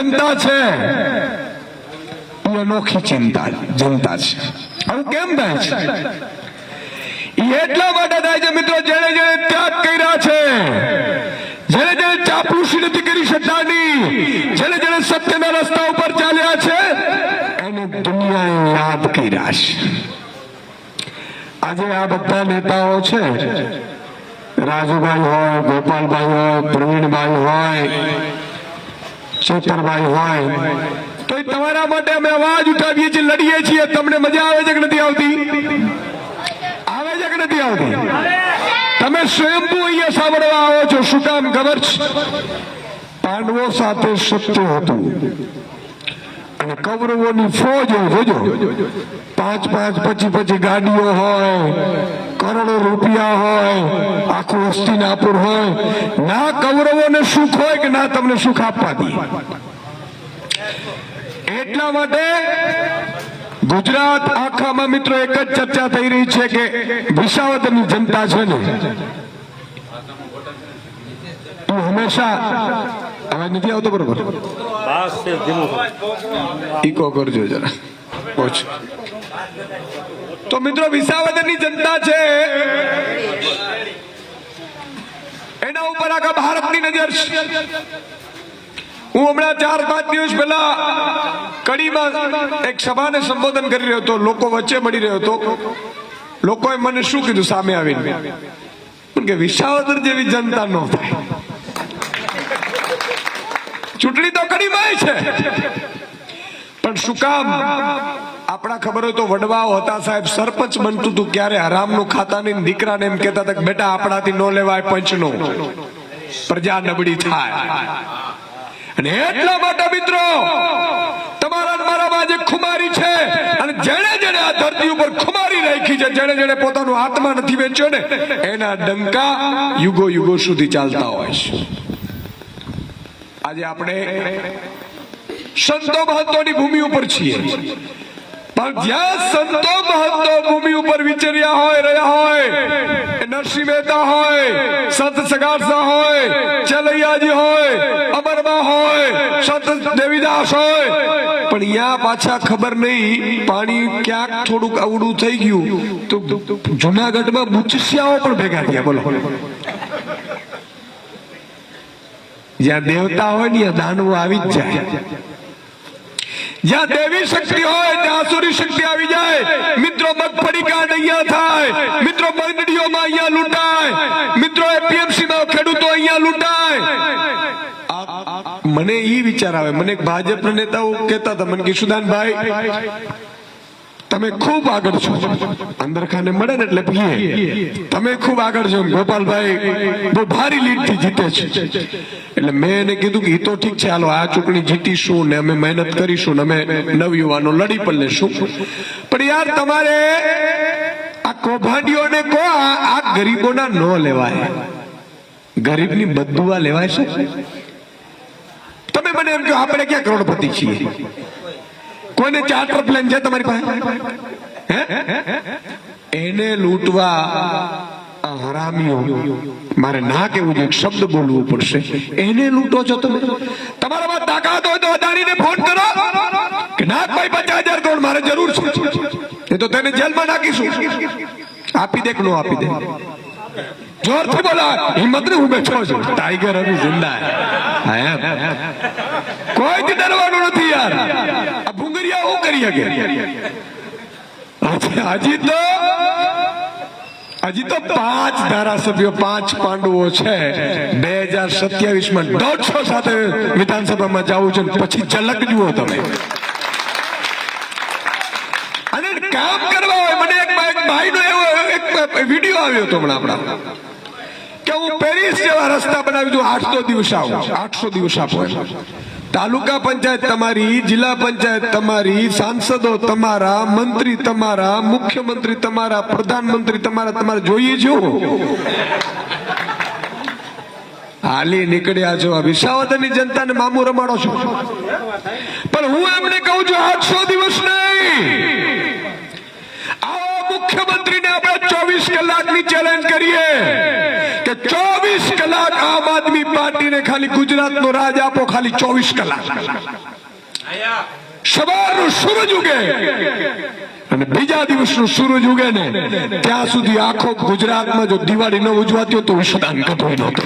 જનતા છે એ અનોખી જનતા છે. આવું કેમ થાય છે? એટલા માટે થાય છે મિત્રો, જેને જેને ત્યાગ કર્યા છે, જેને જેને ચાપલુસી નથી કરી શકતાની, જેને જેને સત્યના રસ્તા ઉપર ચાલ્યા છે, એને દુનિયાએ યાદ કર્યા છે. આજે આ બધા નેતાઓ છે, રાજુભાઈ હોય, ગોપાલભાઈ હોય, પ્રવીણભાઈ હોય, ચેતરભાઈ હોય, તો તમારા માટે અમે અવાજ ઉઠાવીએ છીએ, લડીએ છીએ. તમને મજા આવે છે કે નથી આવતી? આવે છે કે નથી આવતી? તમે સ્વયંભૂ અહીંયા સાંભળવા આવો છો. શું કામ ખબર છે? પાંડવો સાથે સત્ય હતું અને કૌરવોની ફોજ જોજો, 5-5 પછી ગાડીઓ હોય, કરોડો રૂપિયા હોય, આખું હસ્તિનાપુર હોય. ના કૌરવોને સુખ હોય કે ના તમને સુખ આપવા દે. એટલા માટે ગુજરાત આખામાં મિત્રો એક જ ચર્ચા થઈ રહી છે કે વિસાવદરની જનતા છે ને, તું હંમેશા અવાજ નથી આવતો બરોબર? ઈકો કરજો જરા ઓછું. તો મિત્રો વિસાવદરની જનતા છે, એના ઉપર આખા ભારતની નજર છે. હું હમણાં 4-5 દિવસ પહેલા કડીમાં એક સભાને સંબોધન કરી રહ્યો હતો, લોકો વચ્ચે મળી રહ્યો હતો. લોકોએ મને શું કીધું સામે આવીને કે વિસાવદર જેવી જનતા ન થાય. ચૂંટણી તો કડીમાં છે, પણ શું કામ? આપણા ખબર હોય તો વડવાઓ હતા સાહેબ, સરપંચ બનતું હતું ક્યારે હરામનું ખાતા નહીં. દીકરાને એમ કહેતા હતા કે બેટા આપણાથી નો લેવાય પંચનો, પ્રજા નબળી થાય. અને એટલા માટે મિત્રો તમારા મારામાં જે ખુમારી છે, અને જેણે જેણે આ ધરતી ઉપર ખુમારી રાખી છે, જેણે જેણે પોતાનો આત્મા નથી વેચ્યો ને, એના ડંકા યુગો યુગો સુધી ચાલતા હોય છે. આજે આપણે સંતો મહંતોની ભૂમિ ઉપર છીએ, પણ જ્યાં સંતો મહંતો ભૂમિ ઉપર વિચર્યા હોય, રહ્યા હોય, નરસિંહ મહેતા હોય, સંત સગારસા હોય, ચલૈયાજી હોય, અમરબા હોય, સંત દેવીદાસ હોય, પણ અહીંયા પાછા ખબર નહીં પાણી ક્યાંક થોડુંક અવડું થઈ ગયું તો જુનાગઢમાં બુચસિયાઓ પણ ભેગા થયા. બોલો, જ્યાં દેવતા હોય ને ત્યાં દાનવો આવી જ જાય. જ્યાં દેવી શક્તિ હોય ત્યાં આસુરી શક્તિ આવી જાય. મિત્રો મગફળી કાંડ અહીંયા થાય, મિત્રો મંડળીઓમાં અહીંયા લૂંટાય, મિત્રો એપીએમસી માં ખેડૂતો અહીંયા લૂંટાય. મને ઈ વિચાર આવે, મને ભાજપના નેતાઓ કહેતા હતા, મને કે સુદાનભાઈ તમે ખૂબ આગળ છો, અંદરખાને મળે ને એટલે પીએ, તમે ખૂબ આગળ છો. ગોપાલભાઈ બહુ ભારી લીડથી જીતે છે. એટલે મેં એને કીધું કે એ તો ઠીક છે, હાલો આ ચૂંટણી જીતીશું ને અમે મહેનત કરીશું ને અમે નવયુવાનો લડી પણ લેશું, પણ યાર તમારે આ કૌભાંડીઓને કહો આ ગરીબોના ન લેવાય. ગરીબની બદદુઆ લેવાય છે? તમે મને એમ કહો આપણે ક્યાં કરોડપતિ છીએ? કોઈને ચાર્ટર પ્લેન છે તમારી પાસે? એને લૂંટવા હરામીઓ, મારે ના કેવું છે, શબ્દ બોલવું પડશે, એને લૂંટો છો તમે. તમારામાં તાકાત હોય તો અદાણીને ફોન કરો કે નાખ ભાઈ 50,000 કરોડ મારે જરૂર છે, એ તો તેને જેલમાં નાખીશું. આપી દે કે નો આપી દે? જોરથી બોલા, હિંમત ને હું બેઠો છું, ટાઈગર અભી જિંદા હે. કોઈ ડરવાનું નથી યાર. આ ભૂંગરિયા હું કરી શકે? હજી તો 5 ધારાસભ્યો, 5 પાંડવો છે. 2027માં 150 સાથે વિધાનસભામાં જવું છે, પછી ઝલક જુઓ તમે. અને કામ કરવા હોય, મને એક ભાઈનો એવો એક વિડીયો આવ્યો હતો હમણાં આપણા, કે હું પેરિસ જેવા રસ્તા બનાવી દઉં, 800 દિવસ આવું, 800 દિવસ આપો. તાલુકા પંચાયત તમારી, જિલ્લા પંચાયત તમારી, સાંસદો તમારા, મંત્રી તમારા, મુખ્યમંત્રી તમારા, પ્રધાનમંત્રી તમારા, તમારે જોઈએ છો. હાલી નીકળ્યા છો, વિસાવદરની જનતાને મામું રમાડો છો. પણ હું એમને કહું છું 800 દિવસ નહીં. આવો મુખ્યમંત્રીને આપણે 24 કલાકની ચેલેન્જ કરીએ કે 24 કલાક આમ આદમી પાર્ટીને ખાલી ગુજરાતનો રાજ આપો, ખાલી 24 કલાક. સવારનો સૂરજ ઉગે અને બીજા દિવસનો સૂરજ ઉગે ને ત્યાં સુધી આખો ગુજરાતમાં જો દિવાળી ન ઉજવાતી હોય તો વિશ્વદાન કતોય નહોતો.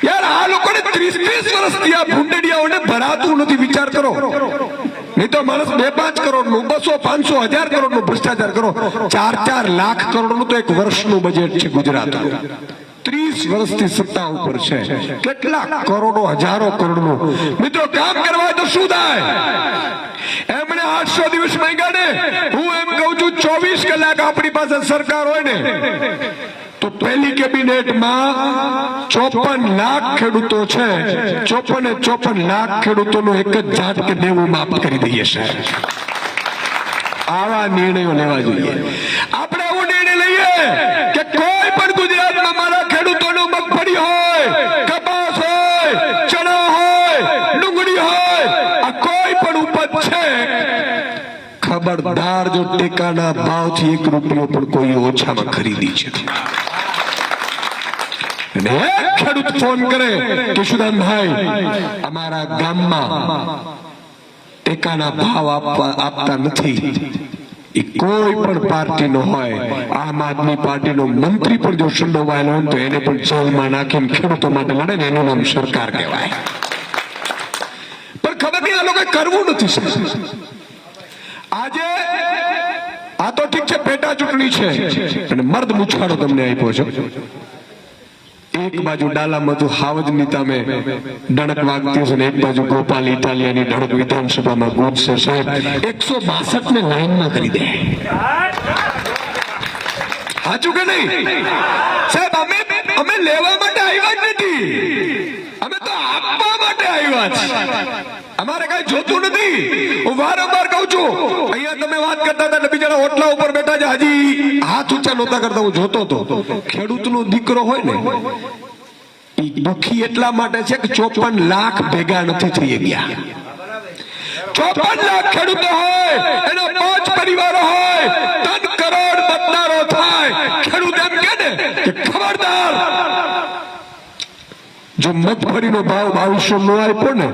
યાર આ લોકોને 30 વર્ષથી આ ભૂંડડિયાઓને ભરાતું નથી. વિચાર કરો, નહીં તો માણસ 2-5 કરોડનું, 200, 500, 1000 કરોડનું ભ્રષ્ટાચાર કરો. 4-4 લાખ કરોડનું તો એક વર્ષનું બજેટ છે ગુજરાતનું. 30 વર્ષથી સત્તા ઉપર છે, કેટલા કરોડો, હજારો કરોડનું. મિત્રો કામ કરવા તો શું થાય? એમણે 800 દિવસ માંગ્યા ને. હું એમ કહું છું 24 કલાક આપણી પાસે સરકાર હોય ને તો પહેલી કેબિનેટમાં 54 લાખ ખેડૂતો છે. 54 લાખ ખેડૂતોનો એક જ ઝાટકે દેવું માફ કરી દઈએ છે. આવા નિર્ણયો લેવા જોઈએ. આપણે એવો નિર્ણય લઈએ કે કોઈ પણ ગુજરાતમાં મારા ખેડૂતોનો મગફળી હોય, કપાસ હોય, ચણા હોય, ડુંગળી હોય, આ કોઈ પણ ઉપજ છે, ખબરદાર જો ટેકાના ભાવથી 1 રૂપિયો પણ કોઈ ઓછામાં ખરીદી છે અને એક ખેડૂત ફોન કરે કે સુદાનભાઈ અમારા ગામમાં ટેકાના ભાવ આપતા નથી, એ કોઈ પણ પાર્ટીનો હોય, આમ આદમી પાર્ટીનો મંત્રી પણ જો સંડોવાયેલો હોય તો એને પણ જેલમાં નાખીને ખેડૂતો માટે લડે ને એનું નામ સરકાર કહેવાય. પણ ખબર નહીં આ લોકો કરવું નથી. આજે આ તો ઠીક છે, પેટા ચૂંટણી છે અને મર્દ મુછાડો તમને આપ્યો છે. એક બાજુ ડાલામાં તો હાવજની તમે ડણક વાગતી હશે ને એક બાજુ ગોપાલ ઇટાલિયાની ડણક વિધાનસભામાં ગૂંજશે. સાહેબ 162 ને લાઈનમાં કરી દે. સાચું કે નહીં સાહેબ? અમે લેવા માટે આવ્યા જ નથી, અમે તો આપવા માટે આવ્યા છે. અમારે કઈ જોતું નથી. હું વારંવાર કહું છું, અહીંયા તમે વાત કરતા હતા ને બીજાના ઓટલા ઉપર બેઠા છે, હજી હાથ ઊંચા નહોતા કરતા. હું જોતો હતો. ખેડૂતનો દીકરો હોય ને એ દુખી એટલા માટે છે કે 54 લાખ ભેગા નથી થઈ ગયા. 54 લાખ ખેડૂતો હોય, એના 5 પરિવારો હોય, 3 કરોડ મતદારો થાય. ખેડૂત એમ કે ને કે ખબરદાર જો મગફળીનો ભાવ 2200 નો આપ્યો ને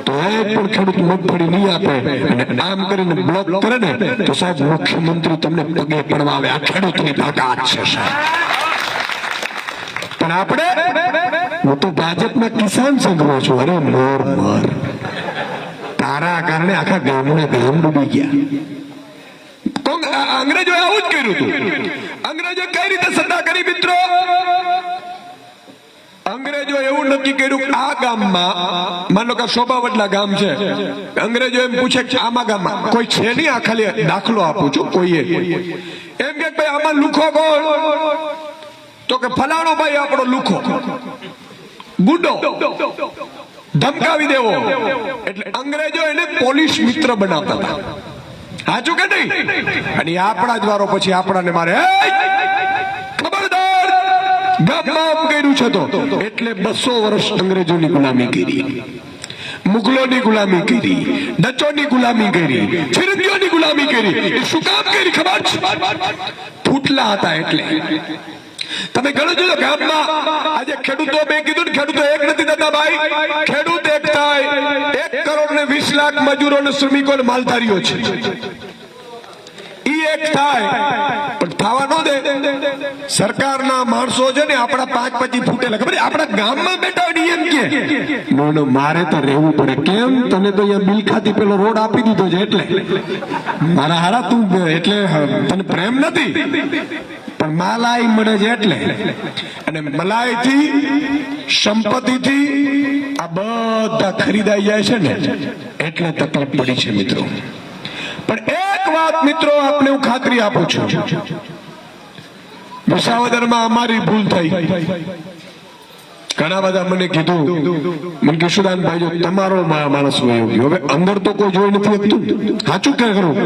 તો એક પણ ખેડૂત મગફળી નહીં આપે અને આમ કરીને બ્લોક કરે ને તો સાહેબ મુખ્યમંત્રી તમને પગે પડવા આવે. આ ખેડૂતની તાકાત છે સાહેબ. પણ આપણે, હું તો ભાજપના કિસાન સંઘનો છું. અરે મોર મોર, તારા કારણે આખા ગામના ગામ ડૂબી ગયા. અંગ્રેજોએ આવું જ કર્યું હતું. અંગ્રેજો કઈ રીતે સત્તા કરી મિત્રો? અંગ્રેજો એવું નક્કી કર્યું કે આ ગામમાં, માનો કે શોભાવડલા ગામ છે, અંગ્રેજો એમ પૂછે કે આમાં ગામમાં કોઈ છે નહીં, આ ખાલી દાખલો આપું છું, કોઈએ એમ કે ભાઈ આમાં લુખો કોણ? તો કે ફલાણો ભાઈ આપણો લુખો, ગુડો, ધમકાવી દેવો. એટલે અંગ્રેજો એને પોલીસ મિત્ર બનાવતા હતા. સાચું કે નહીં? અને આપણા જ વારો પછી આપણાને મારે, ખબરદાર ગામમાં આમ કર્યું છે તો. એટલે 200 વર્ષ અંગ્રેજોની ગુલામી કરી, મુગલોની ગુલામી કરી, ડચોની ગુલામી કરી, ફિરંગીઓની ગુલામી કરી. એ શું કામ કરી ખબર છે? ફૂટલા હતા એટલે. તમે ગણો છો ગામમાં આજે ખેડૂતો, મેં કીધું ને ખેડૂતો એક નથી થતા ભાઈ. ખેડૂત એક થાય, 1 કરોડ ને 20 લાખ મજૂરો ને શ્રમિકો ને માલધારીઓ છે, ઈ એક થાય. પણ થવા ન દે. સરકારના માણસો છે ને આપણા 5-25 ફૂટેલા, ખબર આપણા ગામમાં બેઠા એમ કે નો મારે તો રહેવું પડે. કેમ? તને તો અહીંયા બિલ ખાતી પેલો રોડ આપી દીધો છે એટલે મારા હારા તું, એટલે તને પ્રેમ નથી પણ મલાઈ મળે છે એટલે. અને મલાઈ થી, સંપત્તિ થી આ બધા ખરીદાઈ જાય છે ને એટલે તકલીફ પડી છે મિત્રો. પણ એક વાત મિત્રો આપને હું ખાતરી આપું છું, વિસાવદરમાં અમારી ભૂલ થઈ. ઘણા બધા મને કીધું, મને કે સુદાનભાઈ જો તમારો માણસ હોય, હવે અંદર તો કોઈ જોઈ નથી શકતું. સાચું કે ખરું?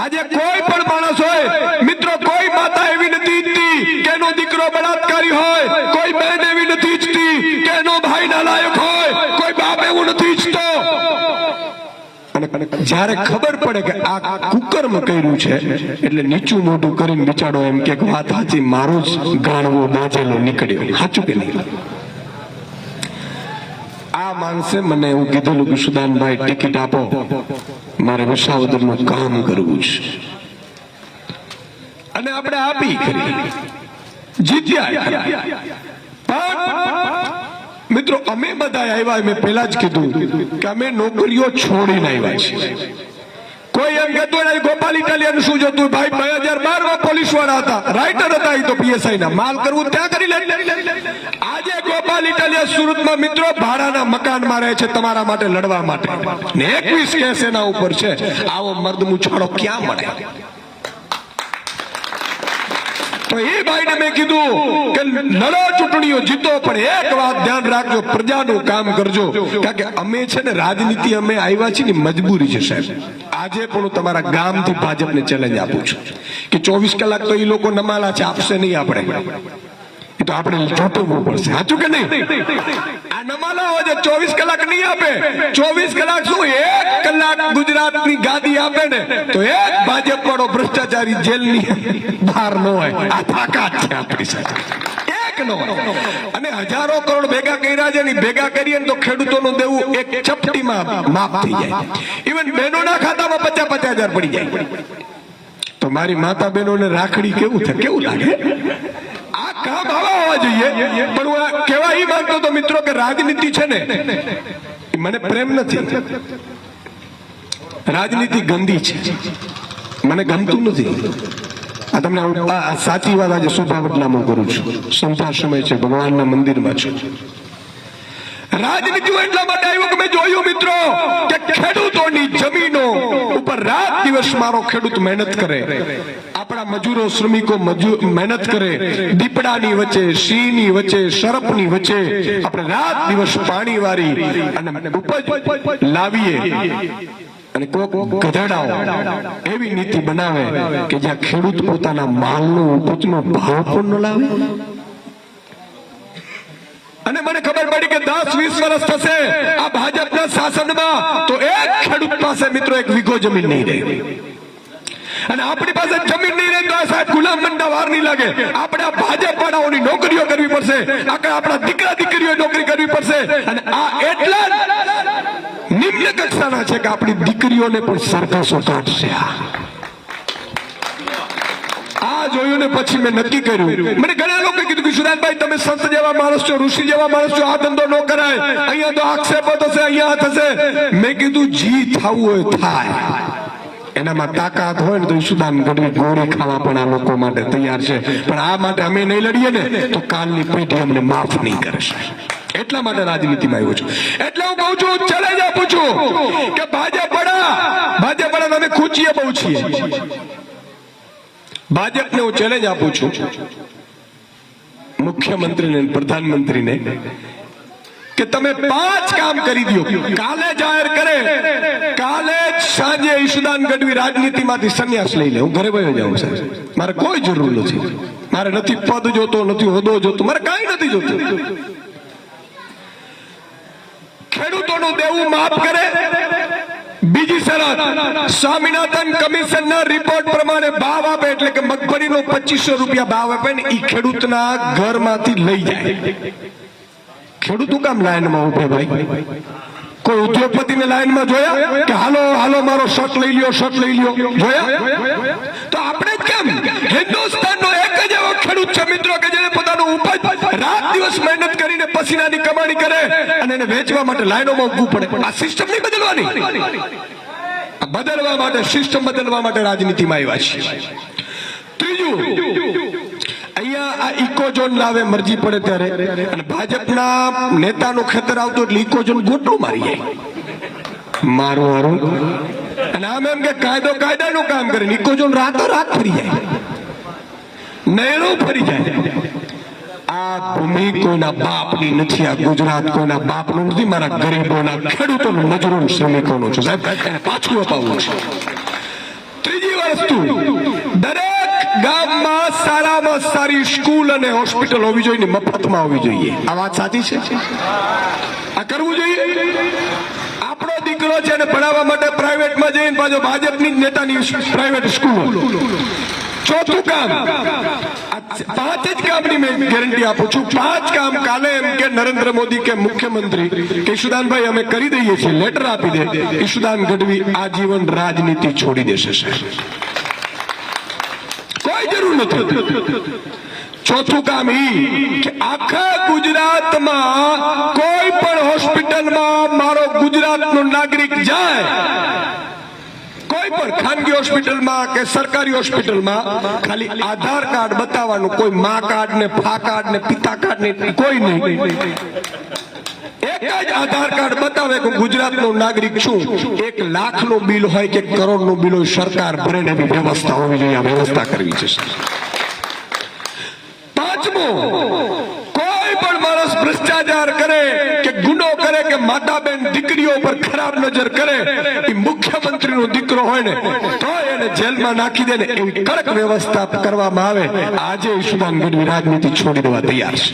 આજે કોઈ પણ માણસ હોય મિત્રો, કોઈ માતા એવી નથી ઈચ્છતી કે એનો દીકરો બળાત્કારી હોય, કોઈ બહેન એવી નથી ઈચ્છતી કે એનો ભાઈ નાલાયક હોય, કોઈ બાપ એવું નથી ઈચ્છતો. અને અને જ્યારે ખબર પડે કે આ કુકર્મ કર્યું છે એટલે નીચું મોઢું કરીને બિચારો એમ કે વાત સાચી, મારો જ ગાણવો બાજેલો નીકળ્યો. સાચું કે નહીં? આ માણસે મને એવું કીધેલું કે સુદાનભાઈ ટિકિટ આપો, મારે વિસાવદરનું કામ કરવું છે. અને આપણે આપી કરી જીત્યા. પણ મિત્રો અમે બધા આવ્યા, મેં પહેલા જ કીધું કે અમે નોકરીઓ છોડીને આવ્યા છીએ. કોઈ એમ કહેતો ગોપાલ ઇટાલિયન શું જોતું? ભાઈ 2012 માં પોલીસ વાળા હતા, રાઇટર હતા, એ તો પીએસઆઈ ના માલ કરવું ત્યાં કરી લે. આજે ગોપાલ ઇટાલિયન સુરતમાં મિત્રો ભાડાના મકાનમાં રહે છે તમારા માટે લડવા માટે, ને 21 કેસ એના ઉપર છે. આવો મર્દ મુછાળો ક્યાં મળે? તો એ ભાઈને મેં કીધું કે લડો ચૂંટણીઓ જીતો, પણ એક વાત ધ્યાન રાખજો, પ્રજાનું કામ કરજો. કારણ કે અમે છે ને રાજનીતિ અમે આવ્યા છીએ ને મજબૂરી છે સાહેબ. આજે પણ હું તમારા ગામથી ભાજપને ચેલેન્જ આપું છું કે 24 કલાક તો એ લોકો નમાલા છે, આપશે નહીં. આપણે એ તો આપણે ચૂંટવું પડશે. સાચું કે નહીં? આ નમાલા હોય 24 કલાક નહીં આપે. 24 કલાક શું 1 કલાક ગુજરાતની ગાદી આપે ને તો એક ભાજપ વાળો ભ્રષ્ટાચારી જેલની બહાર ન હોય. આ તાકાત છે આપણી સાથે. અને હજારો કરોડ ભેગા કર્યા છે, ભેગા કરીએ તો ખેડૂતોનું દેવું એક ચપટીમાં માફ થઈ જાય. ઇવન બહેનોના ખાતામાં 50,000 પડી જાય. તો મારી માતા બહેનોને રાખડી કેવું થાય, કેવું લાગે? આ કામ આવા હોવા જોઈએ. પણ હું કહેવા એ માંગતો હતો મિત્રો કે રાજનીતિ છે ને, મને પ્રેમ નથી. રાજનીતિ ગંદી છે, મને ગમતું નથી. આ તમને સાચી વાત આજે શુભાવટનામું કરું છું. સંધ્યા સમય છે, ભગવાનના મંદિરમાં છું. રાજનીતિ એટલા માટે આવ્યું કે મેં જોયું મિત્રો કે ખેડૂતોની જમીનો ઉપર રાત દિવસ મારો ખેડૂત મહેનત કરે, આપણા મજૂરો શ્રમિકો મહેનત કરે, દીપડાની વચ્ચે, સિંહની વચ્ચે, સર્પની વચ્ચે આપણે રાત દિવસ પાણી વારી અને ઉપજ લાવીએ. અને કોક ગધેડાઓ એવી નીતિ બનાવે કે જ્યાં ખેડૂત પોતાના માલનો ઉપજનો ભાવ પણ ન લાવે. અને મને ખબર પડી કે 10-20 વર્ષ થશે આ ભાજપના શાસનમાં તો એક ખેડૂત પાસે મિત્રો 1 વીઘો જમીન નહીં રહે. અને આપણી પાસે જમીન નહીં રહે તો આ સાહેબ ગુલામ મંડા વાર નહીં લાગે. આપણે આ ભાજપ વાળાઓની નોકરીઓ કરવી પડશે, આપણા દીકરા દીકરીઓ નોકરી કરવી પડશે. અને આ એટલા નિમ્ન કક્ષાના છે કે આપણી દીકરીઓને પણ સરઘસો કાઢશે. આ જોયું ને પછી મેં નક્કી કર્યું. મને ઘણા લોકો કીધું કે સુદાનભાઈ તમે સંત જેવા માણસ છો, ઋષિ જેવા માણસ છો, આ ધંધો ન કરાય, અહીંયા તો આક્ષેપો થશે, અહીંયા થશે. મેં કીધું જી થવું હોય થાય, એનામાં તાકાત હોય ને તો સુદાન ગઢવી ગોળી ખાવા પણ આ લોકો માટે તૈયાર છે. પણ આ માટે અમે નહીં લડીએ ને તો કાલની પેઢી અમને માફ નહીં કરે. એટલા માટે રાજનીતિમાં આવ્યો છું. એટલે હું કહું છું, ચેલેન્જ આપું છું કે ભાજપ વાળા અમે ખૂંચીએ બહુ છીએ. ભાજપને હું ચેલેન્જ આપું છું, મુખ્યમંત્રીને, પ્રધાનમંત્રીને, કે તમે 5 કામ કરી દો. કાલે જાહેર કરે, કાલે જ સાંજે ઈશુદાન ગઢવી રાજનીતિમાંથી સંન્યાસ લઈ લે. હું ઘરે વયો જાઉં સાહેબ, મારે કોઈ જરૂર નથી. મારે નથી પદ જોતો, નથી હોદ્દો જોતો, મારે કાંઈ નથી જોતું. ખેડૂતોનું દેવું માફ કરે. બીજી શરત, સ્વામિનાથન કમિશનના રિપોર્ટ પ્રમાણે ભાવ આપે, એટલે કે મગફળીનો 2500 રૂપિયા ભાવ આપે ને એ ખેડૂતના ઘરમાંથી લઈ જાય. ખેડૂતો કામ લાઈનમાં ઉભે ભાઈ? કોઈ ઉદ્યોગપતિને લાઈનમાં જોયા કે હાલો હાલો મારો શર્ટ લઈ લ્યો, શર્ટ લઈ લ્યો? જોયા? તો આપણે કેમ? હિન્દુસ્તાનનો એક જ એવો ખેડૂત છે મિત્રો કે જેને પોતાનું ઉપજ રાત દિવસ મહેનત કરીને પસીનાની કમાણી કરે અને એને વેચવા માટે લાઈનોમાં ઊભું પડે. આ સિસ્ટમ નહીં બદલવાની. બદલવા માટે, સિસ્ટમ બદલવા માટે રાજનીતિમાં આવ્યા છે. ત્રીજું, અહીંયા આ ઇકોઝોન લાવે મરજી પડે ત્યારે, અને ભાજપના નેતાનું ખેતર આવતું એટલે ઇકોઝોન ગોટલું મારી જાય મારું. અને આમ એમ કે કાયદાનું કામ કરે, ઇકોઝોન રાતોરાત ફરી જાય, નહેરો ફરી જાય. આ ભૂમિ કોઈના બાપની નથી, આ ગુજરાત કોઈના બાપનું નથી, મારા ગરીબોના, ખેડૂતોનું, મજૂરોનું, શ્રમિકોનું છે સાહેબ. એને પાછું અપાવવું છે. ત્રીજી વસ્તુ, દરેક ગામમાં સારામાં સારી સ્કૂલ અને હોસ્પિટલ હોવી જોઈએ, મફતમાં હોવી જોઈએ. આ વાત સાચી છે? આ કરવું જોઈએ. આપણો દીકરો દીકરો છે અને ભણાવવા માટે પ્રાઇવેટમાં જઈને પાછો ભાજપની જ નેતાની પ્રાઇવેટ સ્કૂલ. ચોથું કામ, 5 જ કામની મેં ગેરંટી આપું છું. 5 કામ કાલે એમ કે નરેન્દ્ર મોદી કે મુખ્યમંત્રી કે ઈશુદાનભાઈ અમે કરી દઈએ છીએ, લેટર આપી દે, ઈશુદાન ગઢવી આજીવન રાજનીતિ છોડી દેશે સાહેબ, કોઈ જરૂર નથી. ચોથું કામ કે આખા ગુજરાતમાં કોઈ પણ હોસ્પિટલમાં મારો ગુજરાતનો નાગરિક જાય, કોઈ પણ ખાનગી હોસ્પિટલમાં કે સરકારી હોસ્પિટલમાં, ખાલી આધાર કાર્ડ બતાવવાનું, કોઈ મા કાર્ડ ને ફા કાર્ડ ને પિતા કાર્ડ ને કોઈ નહીં. એક જ આધાર કાર્ડ બતાવે કે ગુજરાતનો નાગરિક છું. 1 લાખનું બિલ હોય કે કરોડનું બિલ હોય, સરકાર ભરે ને એવી વ્યવસ્થા હોવી જોઈએ. આ વ્યવસ્થા કરવી છે. 5મું, કોઈ પણ માણસ ભ્રષ્ટાચાર કરે કે ગુનો કરે કે માતા બેન દીકરીઓ પર ખરાબ નજર કરે, એ મુખ્યમંત્રીનો દીકરો હોય ને તો એને જેલમાં નાખી દે ને એવી કડક વ્યવસ્થા કરવામાં આવે. આજે ઈશુદાન ગઢવી રાજનીતિ છોડી દેવા તૈયાર છે.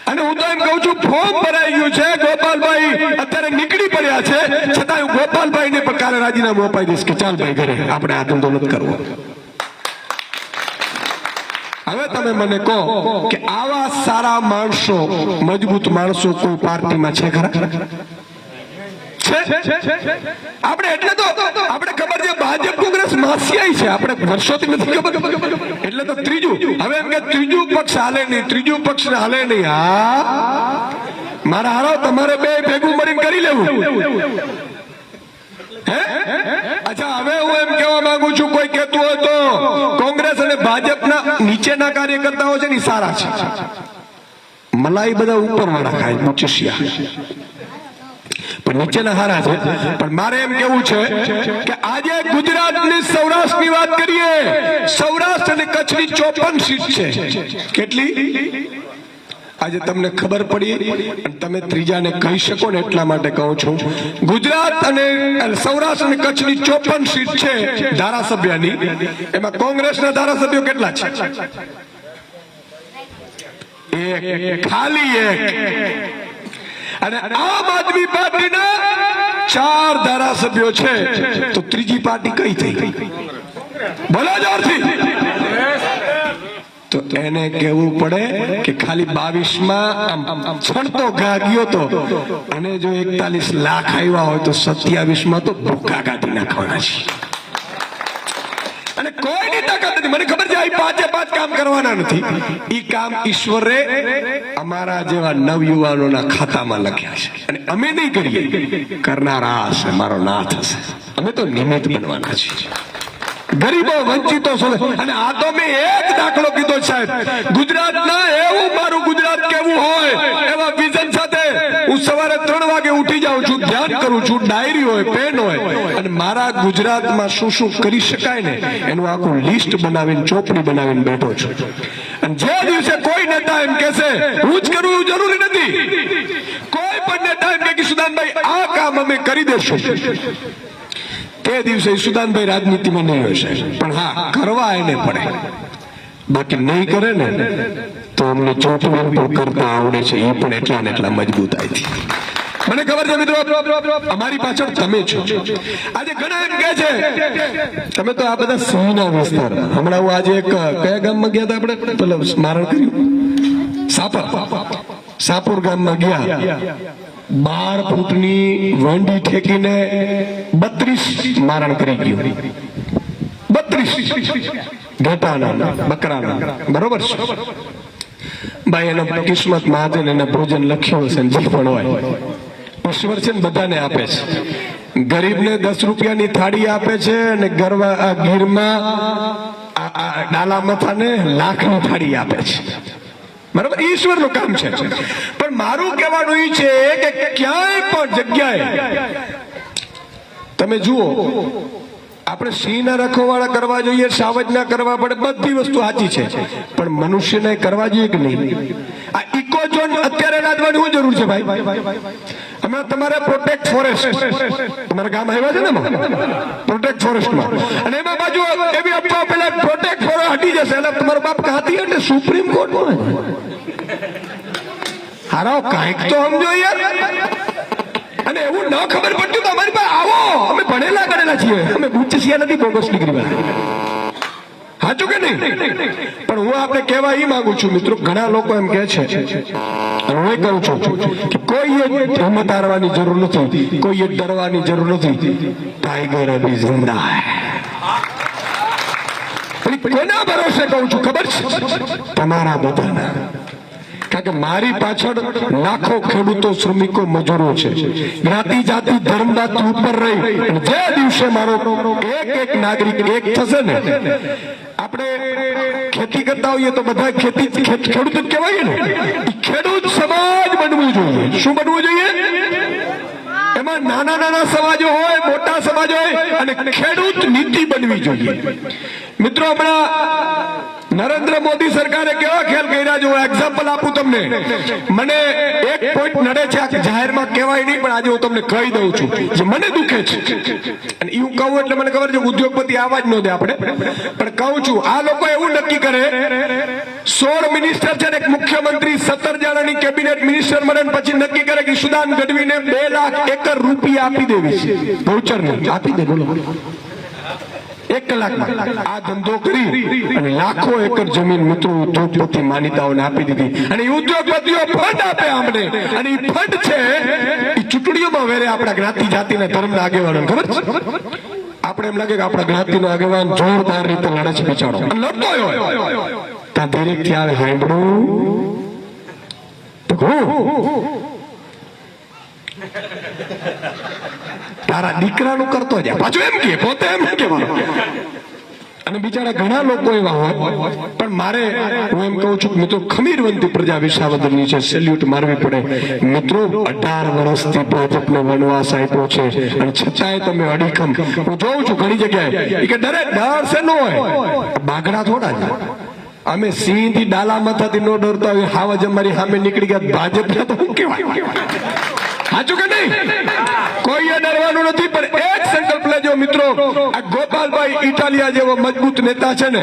અને હું તો એમ કહું છું, ફોર્મ ભરાઈ ગયું છે, ગોપાલભાઈ અત્યારે નીકળી પડ્યા છે, છતાં હું ગોપાલભાઈ ને પણ કાલે રાજીનામું અપાઈ દઈશ કે ચાલ ભાઈ ઘરે, આપણે આ ધંધો નથી કરવો. હવે તમે મને કહો કે આવા સારા માણસો, મજબૂત માણસો કોઈ પાર્ટીમાં છે ખરા? આપણે એટલે તો આપણે ખબર છે ભાજપ કોંગ્રેસ માસિયાઈ છે, આપણે વર્ષોથી નથી ખબર. એટલે તો ત્રીજું, હવે એમ કે ત્રીજું પક્ષ હાલે નહીં, ત્રીજું પક્ષ હાલે નહીં. હા, મારા હારો તમારે બે ભેગું મળીને કરી લેવું. અચ્છા, હવે હું એમ કહેવા માંગુ છું, કોઈ કહેતું હોય તો કોંગ્રેસ અને ભાજપના નીચેના કાર્યકર્તાઓ છે ને સારા છે, મલાઈ બધા ઉપર વાળા ખાય, મુચિયા પણ નીચેના હારા છે. પણ મારે એમ કેવું છે કે આજે ગુજરાતની સૌરાષ્ટ્રની વાત કરીએ, સૌરાષ્ટ્ર અને કચ્છની 54 સીટ છે. કેટલી? આજે તમને ખબર પડી અને તમે ત્રીજાને કહી શકો ને એટલા માટે કહું છું. ગુજરાત અને સૌરાષ્ટ્ર અને કચ્છની 54 સીટ છે ધારાસભ્યની. એમાં કોંગ્રેસના ધારાસભ્યો કેટલા છે? એક, ખાલી એક. અને આમ આદમી પાર્ટીના 4 ધારાસભ્યો છે. તો ત્રીજી પાર્ટી કઈ થઈ? બોલો જોરથી. તો એને કહેવું પડે કે ખાલી 22માં છણતો ઘા ગયો તો, અને જો 41 લાખ આવ્યા હોય તો 27માં તો ભૂખા કાઢી નાખવાના છે. અને કોઈની તાકાત નથી. મને ખબર છે આ 5 કામ કરવાના નથી. ઈ કામ ઈશ્વરે અમારા જેવા નવયુવાનોના ખાતામાં લખ્યા છે, અને અમે નહીં કરીએ, કરનારા હશે, મારો નાથ હશે. અમે તો નિમિત્ત બનવાના છીએ. ગરીબો વંચિતો અને આ તો મેં એક દાખલો કીધો સાહેબ, ગુજરાતના એવું મારું ગુજરાત કેવું હોય એવા વિઝન સાથે હું સવારે 3 વાગે ઉઠી જાઉં છું, ધ્યાન કરું છું, ડાયરી હોય, પેન હોય, અને મારા ગુજરાતમાં શું શું કરી શકાય ને એનું આખું લિસ્ટ બનાવીને, ચોપડી બનાવીને બેઠો છું. અને જે દિવસે કોઈ નેતા એમ કહેશે હું જ કરું એવું જરૂરી નથી, કોઈ પણ નેતા એમ કે સુદાનભાઈ આ કામ અમે કરી દેશું, તે દિવસે ઈશુદાનભાઈ રાજનીતિમાં નહીં હશે. પણ હા, કરવા એને પડે, બાકી નહીં કરે ને તો અમને ચોટવાનું કરતા આવડે છે, એ પણ એટલા ને એટલા મજબૂતાઈથી. મને ખબર છે મિત્રો, અમારી પાછળ તમે છો. આજે ઘણા એમ કહે છે તમે તો આ બધા સિંહના વિસ્તાર. હમણાં હું આજે એક કયા ગામમાં ગયા હતા, આપણે પેલું સ્મારણ કર્યું, સાપુર ગામમાં ગયા. 12 ફૂટની વંડી ઠેકીને 32 મારણ કરી ગયું. 32 ઘેટાના, બકરાના, બરોબર છે ભાઈ. એનો કિસ્મત મહાજન એને ભોજન લખ્યું હશે, જે પણ હોય ઈશ્વર છે ને બધાને આપે છે. ગરીબને 10 રૂપિયાની થાળી આપે છે, અને ગીરમાં ડાલા મથાને લાખની થાળી આપે છે. બરાબર, ઈશ્વરનું કામ છે. પણ મારું કહેવાનું એ છે કે ક્યાંય પણ જગ્યાએ તમે જુઓ, આપણે સિંહના રખોવાળા કરવા જોઈએ, સાવજના કરવા પડે, બધી વસ્તુ સાચી છે, પણ મનુષ્યને કરવા જોઈએ કે નહીં? આ ઇકોઝોન અત્યારે લાદવાની શું જરૂર છે ભાઈ? હમણાં તમારે પ્રોટેક્ટ ફોરેસ્ટ, તમારા ગામ આવ્યા છે ને પ્રોટેક્ટ ફોરેસ્ટમાં, અને એમાં બાજુ એવી અફવા પેલા પ્રોટેક્ટ ફોરેસ્ટ હટી જશે એટલે તમારો બાપ હાથી એટલે સુપ્રીમ કોર્ટમાં. હારો કાંઈક તો સમજો યાર. અને અને એવું ન ખબર પડતું તો અમારી પાસે આવો, અમે ભણેલા ગણેલા છીએ, અમે બુચસિયા નથી બોગસ ડિગ્રી વાળા. સાચું કે નહીં? પણ હું આપણે કહેવા એ માંગુ છું મિત્રો, ઘણા લોકો એમ કે છે, હું કહું છું કે કોઈએ હિંમત હારવાની જરૂર નથી, કોઈએ ડરવાની જરૂર નથી. ટાઈગર અભી જિંદા હૈ. કોના ભરોસે કહું છું ખબર છે? તમારા બધાના. કારણ કે મારી પાછળ લાખો ખેડૂતો, શ્રમિકો, મજૂરો છે. જ્ઞાતિ જાતિ ધર્મદાત ઉપર રહી જે દિવસે મારો એક નાગરિક એક થશે ને, આપણે ખેતી કરતા હોઈએ તો બધા ખેડૂત જ કહેવાય ને. ખેડૂત સમાજ બનવું જોઈએ. શું બનવું જોઈએ? એમાં નાના નાના સમાજો હોય, મોટા સમાજ હોય, અને ખેડૂત નીતિ બનવી જોઈએ. મિત્રો, હમણાં નરેન્દ્ર મોદી સરકારે કેવા ખેલ કર્યા છે, હું એક્ઝામ્પલ આપું તમને. મને એક પોઈન્ટ નડે છે, આ જાહેરમાં કહેવાય નહીં, પણ આજે હું તમને કહી દઉં છું જે મને દુખે છે. અને એ હું કહું એટલે મને ખબર છે ઉદ્યોગપતિ આવા જ ન દે આપણે, પણ કહું છું આ લોકો એવું નક્કી કરે 16 મિનિસ્ટર છે ને એક મુખ્યમંત્રી 17 જણાની કેબિનેટ મિનિસ્ટર મળે, પછી નક્કી કરે કે સુદાન ગઢવીને 2 લાખ એકર રૂપિયા આપી દેવી છે. ભૌચરને આપી દે, બોલો 1 કલાકમાં આ ધંધો કરી અને લાખો એકર જમીન મિત્રો ઉદ્યોગપતિ માનીતાઓને આપી દીધી. અને ઉદ્યોગપતિઓ ફંડ આપે અમને, અને એ ફંડ છે એ ચૂંટણીઓમાં વેરે આપણા જ્ઞાતિ જાતિના ધર્મના આગેવાનો. ખબર છે? આપણે એમ લાગે કે આપણા જ્ઞાતિનો આગેવાન જોરદાર રીતે લડે છે, બિચારો લડતો હોય ત્યાં દરેક થી આવે હાંભળું તો તારા દીકરાનું કરતો જાય, પાછું એમ કે પોતે એમ કહેવાનું. અને બિચારા ઘણા લોકો એવા હોય, પણ મારે હું એમ કહું છું મિત્રો, ખમીરવંતી પ્રજા વિસાવદરની છે, સેલ્યુટ મારવી પડે. મિત્રો 18 વર્ષથી ભાજપને વનવાસ આપ્યો છે, અને છતાંય તમે અડીખમ, હું જોઉં છું ઘણી જગ્યાએ કે ડર છે ન હોય, બાઘડા થોડા જ. અમે સિંહ થી ડાલા માથાથી ન ડરતા હોય, હાવજ અમારી સામે નીકળી ગયા, ભાજપ તો શું કહેવાય? સાચું કે નહીં? કોઈએ ડરવાનું નથી. પણ એક સંકલ્પ લેજો મિત્રો, આ ગોપાલભાઈ ઇટાલિયા જેવો મજબૂત નેતા છે ને,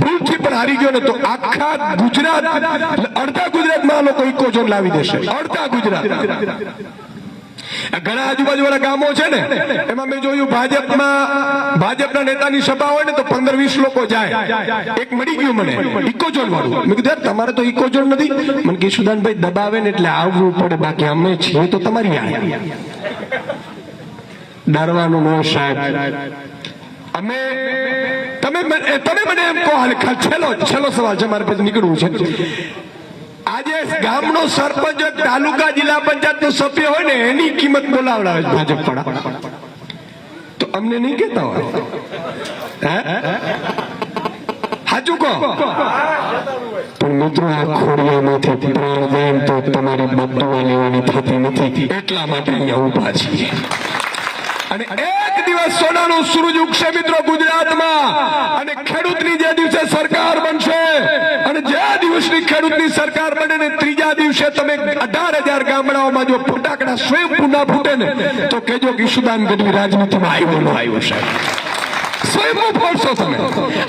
ભૂલથી પણ હારી ગયો ને તો આખા ગુજરાત, અડધા ગુજરાતમાં લોકો ઇકો ઝોન લાવી દેશે. અડધા ગુજરાત. ઘણા આજુબાજુવાળા ગામો છે ને, એમાં મેં જોયું ભાજપના નેતાની સભા હોય ને તો 15-20 લોકો જાય. એક મળી ગયું મને ઇકો ઝોન વાળું. મેં કીધું તમારે તો ઇકો ઝોન નથી. મને કે સુદાનભાઈ દબાવે ને એટલે આવવું પડે, બાકી અમે છીએ તો તમારી યાદ. ડરવાનું ન સાહેબ. તમે મને એમ કહો, હાલ છેલ્લો સવાલ છે, મારે પછી નીકળવું છે. આજે ગામનો સરપંચ, તાલુકા જિલ્લા પંચાયત નો સભ્ય હોય ને, એની કિંમત બોલાવડાવે ભાજપ વાળા. તો અમને નહીં કેતા હોય? સાચું કહો. પણ મિત્રો, આ ખોડિયામાંથી પ્રાણ દેન તો તમારી બદુઆ લેવાની થતી નથી, એટલા માટે અહીંયા ઉભા છીએ. અને એક દિવસ સોનાનો સૂરજ ઉગશે મિત્રો ગુજરાતમાં, અને ખેડૂતની જે દિવસે સરકાર બનશે, અને જે દિવસની ખેડૂતની સરકાર બને ને ત્રીજા દિવસે તમે 18,000 ગામડાઓમાં જો ફટાકડા સ્વયં ના ફૂટે ને, તો કેજો કે સુદાન ગઢવી રાજનીતિમાં આવ્યો ન આવ્યો સાહેબ. સ્વયં ફોડશો તમે.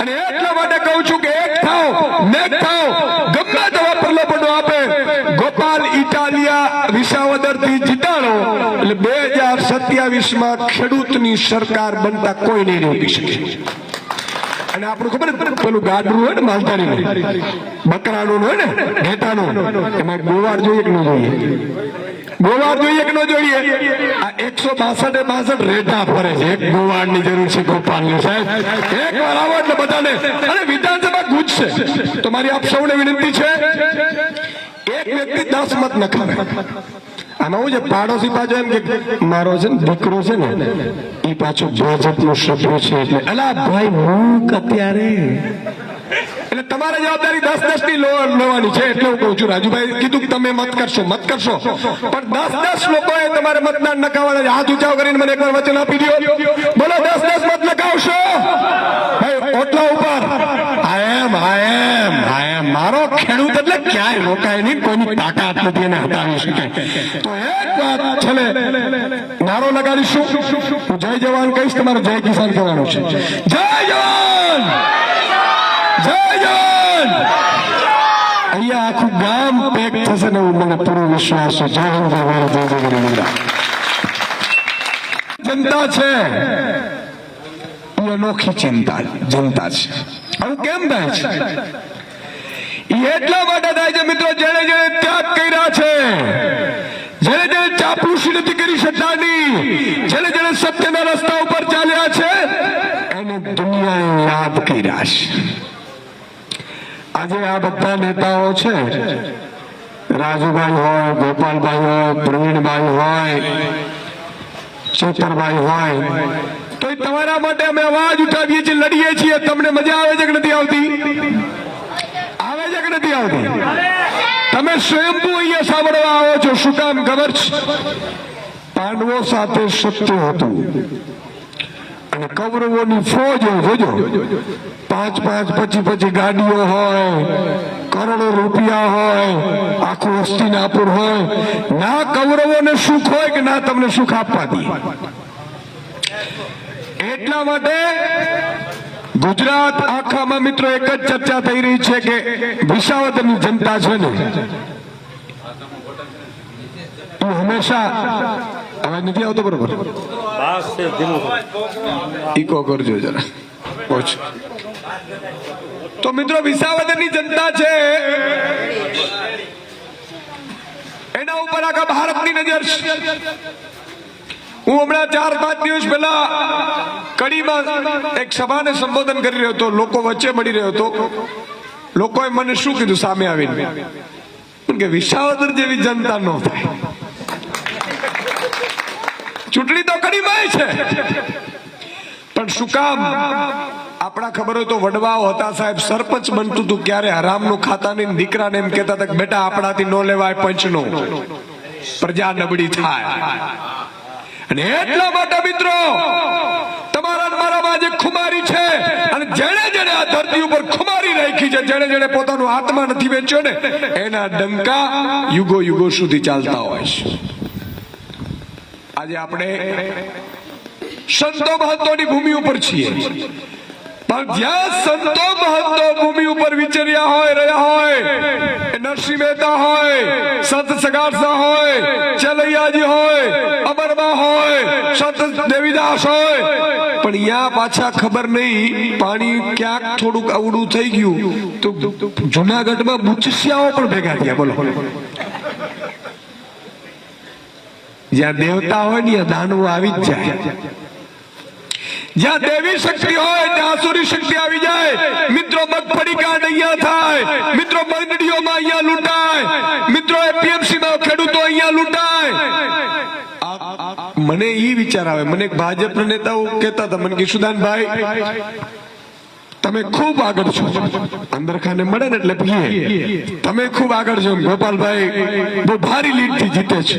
અને એટલા માટે કહું છું કે એક થાવ, નેક થાવ, ગમે તેવા પ્રલોભનો આપે, ગોપાલ ઇટાલિયા વિસાવદર થી જીતાડો એટલે 2027માં ખેડૂતની સરકાર બનતા કોઈ નહીં રોકી શકે. અને આપણું ખબર પેલું ગાડરું હોય ને, માલધારીનું બકરાનું હોય ને, ઘેટાનું, એમાં ગોવાર જોઈએ કે ન જોઈએ? ગોવાર જોઈએ કે ન જોઈએ? આ 162 રેઢા ફરે છે. એક ગોવાળની જરૂર છે ગોપાલને સાહેબ. એક વાર આવો એટલે બધાને, અને વિધાનસભા ગુજશે. તો મારી આપ સૌને વિનંતી છે, એક વ્યક્તિ 10 મત નખાવે. આમાં હું છે, પાડોશી પાછો એમ કે મારો છે ને દીકરો છે ને એ પાછો ભાજપનો સભ્ય છે, એટલે અલા ભાઈ મૂક અત્યારે. એટલે તમારે જવાબદારી 10-10 ની લેવાની છે. એટલે હું કહું છું, રાજુભાઈ કીધું કે તમે મત કરશો, પણ 10-10 લોકોએ તમારે મતદાન નખાવાના. હાથ ઊંચા કરીને મને એકવાર વચન આપી દો, બોલો 10-10 મત નખાવશો ભાઈ ઓટલા ઉપર. મારો ખેડૂત એટલે ક્યાંય રોકાય નહીં, કોઈની તાકાત નથી એને હટાવી શકાય. તો એક વાત છેલ્લે નારો લગાડીશું, હું જય જવાન કહીશ, તમારે જય કિસાન કહેવાનું છે. જય જવાન, જય જવાન. અહીંયા આખું ગામ પેક થશે ને એવું મને પૂરો વિશ્વાસ છે. જય હિન્દ, જય ભારત, જય જય ગરવી. જનતા છે એ અનોખી જનતા છે. આવું કેમ થાય છે? એટલા માટે થાય છે મિત્રો, જેને જેને ત્યાગ કર્યા છે, જેને જેને ચાપલુસી નથી કરી શકતાની, જેને જેને સત્યના રસ્તા ઉપર ચાલ્યા છે, એને દુનિયાએ યાદ કર્યા છે. આજે આ બધા નેતાઓ છે, રાજુભાઈ હોય, ગોપાલભાઈ હોય, પ્રવીણભાઈ હોય, ચેતરભાઈ હોય, તો તમારા માટે અમે અવાજ ઉઠાવીએ છીએ, લડીએ છીએ. તમને મજા આવે છે કે નથી આવતી? આવે છે કે નથી આવતી? તમે સ્વયંભૂ અહીંયા સાંભળવા આવો છો. શું કામ ખબર છે? પાંડવો સાથે સત્ય હતું અને કૌરવોની ફોજ જોજો, 5-5, 25 ગાડીઓ હોય, કરોડો રૂપિયા હોય, આખું હસ્તિનાપુર હોય. ના કૌરવોને સુખ હોય કે ના તમને સુખ આપવા દે. એટલા માટે ગુજરાત આખામાં મિત્રો એક જ ચર્ચા થઈ રહી છે કે વિસાવદરની જનતા છે ને એ હંમેશા, અવાજ નથી આવતો બરોબર? ઈકો કરજો જરા ઓછો. તો મિત્રો વિસાવદરની જનતા છે, એના ઉપર આખા ભારતની નજર છે. હું હમણાં 4-5 દિવસ પહેલા કડીમાં એક સભાને સંબોધન કરી રહ્યો હતો, લોકો વચ્ચે મળી રહ્યો હતો. લોકોએ મને શું કીધું સામે આવીને કે વિસાવદર જેવી જનતા ન થાય. ચૂંટણી તો કડીમાં છે, પણ શું કામ? આપણા ખબર હોય તો વડવાઓ હતા સાહેબ, સરપંચ બનતું હતું ક્યારે હરામનું ખાતા નહીં. દીકરાને એમ કહેતા હતા કે બેટા આપણાથી ન લેવાય પંચનો, પ્રજા નબળી થાય. અને એટલા માટે મિત્રો તમારા મારામાં જે ખુમારી છે, અને જેણે જેણે આ ધરતી ઉપર ખુમારી રાખી છે, જેણે જેણે પોતાનો આત્મા નથી વેચ્યો ને, એના ડંકા યુગો યુગો સુધી ચાલતા હોય છે. આજે આપણે સંતો મહંતોની ભૂમિ ઉપર છીએ, પણ જ્યાં સંતો મહંતો ભૂમિ ઉપર વિચર્યા હોય, રહ્યા હોય, નરસિંહ મહેતા હોય, સંત સગારસા હોય, ચલૈયાજી હોય, અમરમાં હોય, સંત દેવીદાસ હોય, પણ ત્યાં પાછા ખબર નહીં પાણી ક્યાંક થોડુંક અવડું થઈ ગયું તો જુનાગઢમાં બુચસિયાઓ પણ ભેગા થયા. બોલો, જ્યાં દેવતા હોય ને ત્યાં દાનવો આવી જ જાય. જ્યાં દેવી શક્તિ હોય ત્યાં આસુરી શક્તિ આવી જાય. મિત્રો મગફળી કાંડ અહીંયા થાય, મિત્રો મંડળીઓમાં અહીંયા લૂંટાય, મિત્રો એપીએમસી માં ખેડૂતો અહીંયા લૂંટાય. મને ઈ વિચાર આવે, મને એક ભાજપના નેતાઓ કહેતા હતા, મને કિશુદાનભાઈ તમે ખૂબ આગળ છો, અંદરખાને મળે ને એટલે પીએ, તમે ખૂબ આગળ છો. ગોપાલભાઈ બહુ ભારી લીડથી જીતે છે.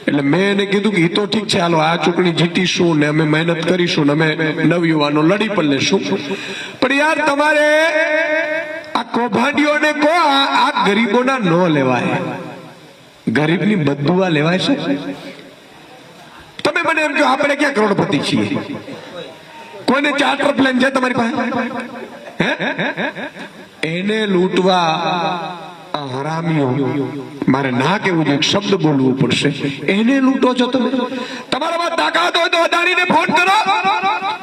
એટલે મેં એને કીધું કે એ તો ઠીક છે, હાલો આ ચૂંટણી જીતીશું ને અમે મહેનત કરીશું ને અમે નવયુવાનો લડી પણ લેશું, પણ યાર તમારે આ કૌભાંડીઓને કહો આ ગરીબોના ન લેવાય. ગરીબની બદદુઆ લેવાય છે? તમે મને એમ કહો આપણે ક્યાં કરોડપતિ છીએ? કોઈને ચાર્ટર પ્લેન છે તમારી પાસે? એને લૂંટવા હરામીઓ, મારે ના કેવું છે, શબ્દ બોલવું પડશે, એને લૂંટો છો તમે. તમારામાં તાકાત હોય તો અદાણીને ફોન કરો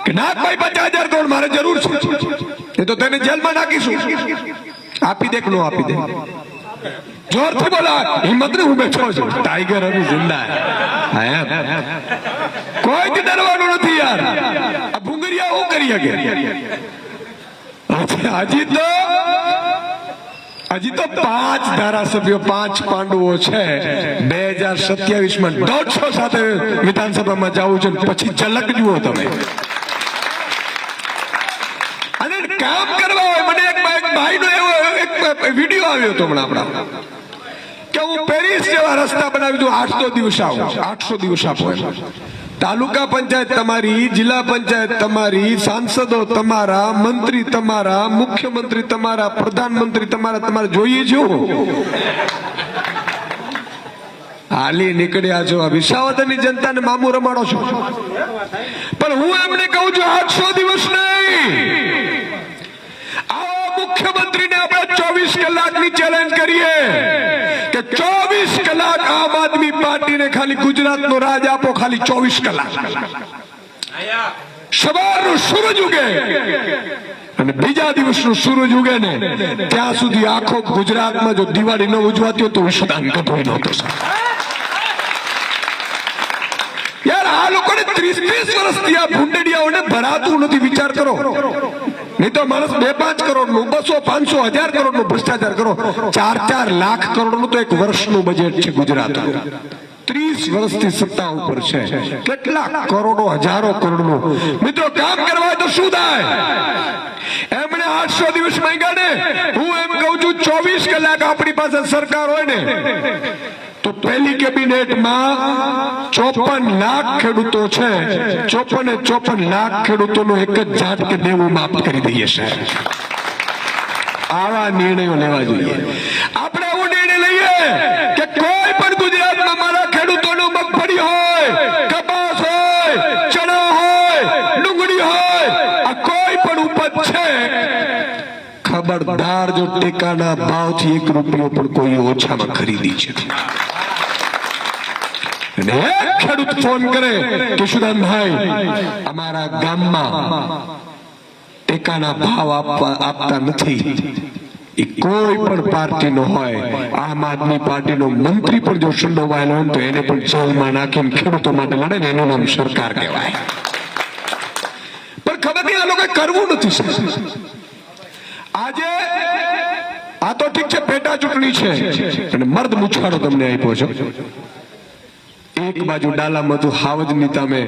કે નાખ ભાઈ 50,000 કરોડ મારે જરૂર છે, એ તો તેને જેલમાં નાખીશું. આપી દે કે નો આપી દે? જોરથી બોલા, હિંમત ને હું બેઠો છું, ટાઈગર હવે જિંદા. કોઈ ડરવાનું નથી યાર. આ ભૂંગરિયા હું કરી શકે? હજી તો 5 ધારાસભ્યો, 5 પાંડવો છે. 2027 માં 150 સાથે વિધાનસભામાં જવું છે, પછી ઝલક જુઓ તમે. અને કામ કરવા હોય, મને એક ભાઈનો એવો એક વિડીયો આવ્યો હતો હમણાં આપણા કે હું પેરિસ જેવા રસ્તા બનાવી દઉં, 800 દિવસ આવો, 800 દિવસ આપો. તાલુકા પંચાયત તમારી, જિલ્લા પંચાયત તમારી, સાંસદો તમારા, મંત્રી તમારા, મુખ્યમંત્રી તમારા, પ્રધાનમંત્રી તમારા, તમારે જોઈએ જો હાલી નીકળ્યા છો. આ વિસાવદરની જનતાને મામું રમાડો છો. પણ હું એમને કહું છું 800 દિવસ નહીં. આવો મુખ્યમંત્રીને આપણે 24 કલાકની ચેલેન્જ કરીએ કે 24 કલાક આમ આદમી પાર્ટીને ખાલી ગુજરાતનો રાજ આપો, ખાલી 24 કલાક. સવારનો સૂરજ ઉગે અને બીજા દિવસનો સૂરજ ઉગે ને ત્યાં સુધી આખો ગુજરાતમાં જો દિવાળી ન ઉજવાતી હોય તો વિસદાન કટોઈ નહોતો. યાર આ લોકોને 30 વર્ષથી આ ભૂંડડિયાઓને ભરાતું નથી. વિચાર કરો, નહીં તો માણસ 2-5 કરોડ નું, 200, 500, 1000 કરોડ નું ભ્રષ્ટાચાર કરો. 4-4 લાખ કરોડ નું તો એક વર્ષનું બજેટ છે ગુજરાતનું. 30 વર્ષથી સત્તા ઉપર છે, કેટલા કરોડો, હજારો કરોડ નું. મિત્રો કામ કરવા તો શું થાય? એમણે 800 દિવસ માંગ્યા ને. હું એમ કહું છું 24 કલાક આપણી પાસે સરકાર હોય ને તો પહેલી કેબિનેટમાં 54 લાખ ખેડૂતો છે. 54 લાખ ખેડૂતોનું એક જ ઝાટકે દેવું માફ કરી દઈએ છે. આવા નિર્ણયો લેવા જોઈએ. આપણે એવો નિર્ણય લઈએ કે કોઈ પણ ગુજરાતમાં મારા ખેડૂતોનો મગફળી હોય, કપાસ હોય, ચણા હોય, ડુંગળી હોય, આ કોઈ પણ ઉપજ છે, ખબરદાર જો ટેકાના ભાવથી 1 રૂપિયો પણ કોઈ ઓછામાં ખરીદી છે અને એક ખેડૂત ફોન કરે કે સુદાનભાઈ અમારા ગામમાં ટેકાના ભાવ આપતા નથી, એ કોઈ પણ પાર્ટીનો હોય, આમ આદમી પાર્ટીનો મંત્રી પણ જો સંડોવાયેલો હોય તો એને પણ જેલમાં નાખીને ખેડૂતો માટે લડે ને એનું નામ સરકાર કહેવાય. પણ ખબર નહીં આ લોકો કરવું નથી. આજે આ તો ઠીક છે, પેટા ચૂંટણી છે અને મર્દ મુછાડો તમને આપ્યો છે. એક બાજુ ડાલામાં તો હાવજની તમે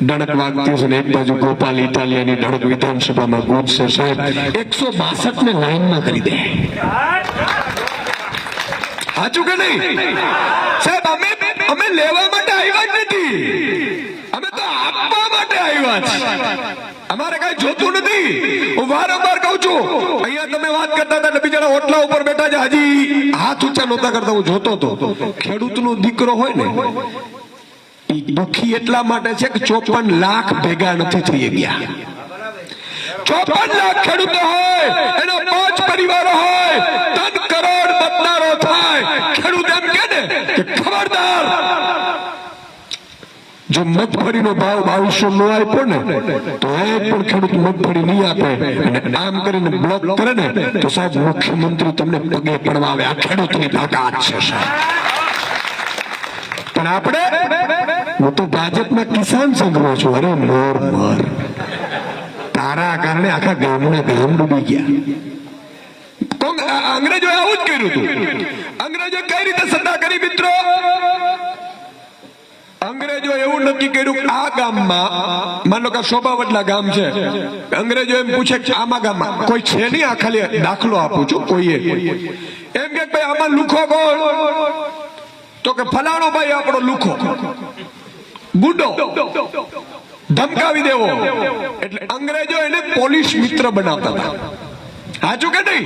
ડણક વાગતી છે ને એક બાજુ ગોપાલ ઇટાલિયાની ડણક વિધાનસભામાં ગૂંજશે. સાહેબ 162 ને લાઈનમાં કરી દે. સાચું કે નહીં સાહેબ? અમે લેવા માટે આવ્યા જ નથી, અમે તો આપવા માટે આવ્યા છે. અમારે કઈ જોતું નથી. હું વારંવાર કહું છું, અહીંયા તમે વાત કરતા હતા બિચારા ઓટલા ઉપર બેઠા છે, હજી હાથ ઊંચા નહોતા કરતા. હું જોતો હતો. ખેડૂતનો દીકરો હોય ને એ દુખી એટલા માટે છે કે 54 લાખ ભેગા નથી થઈ ગયા. 54 લાખ ખેડૂતો હોય, એનો 5 પરિવારો હોય, 3 કરોડ મતદારો થાય. ખેડૂત એમ કે ને કે ખબરદાર જો મગફળીનો ભાવ 2200 નો આપ્યો ને તો એક પણ ખેડૂત મગફળી નહીં આપે અને આમ કરીને બ્લોક કરે ને તો સાહેબ મુખ્યમંત્રી તમને પગે પડવા આવે. આ ખેડૂતની તાકાત છે સાહેબ. પણ આપણે, હું તો ભાજપના કિસાન સંઘમાં છું. અરે મોર મોર, તારા કારણે આખા ગામના ગામ ડૂબી ગયા. અંગ્રેજો આવું જ કર્યું હતું. અંગ્રેજો કઈ રીતે સત્તા કરી મિત્રો? અંગ્રેજો એવું નક્કી કર્યું કે આ ગામમાં, માનો કે શોભાવડલા ગામ છે, અંગ્રેજો એમ પૂછે કે આમાં ગામમાં કોઈ છે નહીં, આ ખાલી દાખલો આપું છું, કોઈએ એમ કે ભાઈ આમાં લુખો કોણ? તો કે ફલાણો ભાઈ આપણો લુખો, ગુડો, ધમકાવી દેવો. એટલે અંગ્રેજો એને પોલીસ મિત્ર બનાવતા હતા. સાચું કે નહીં?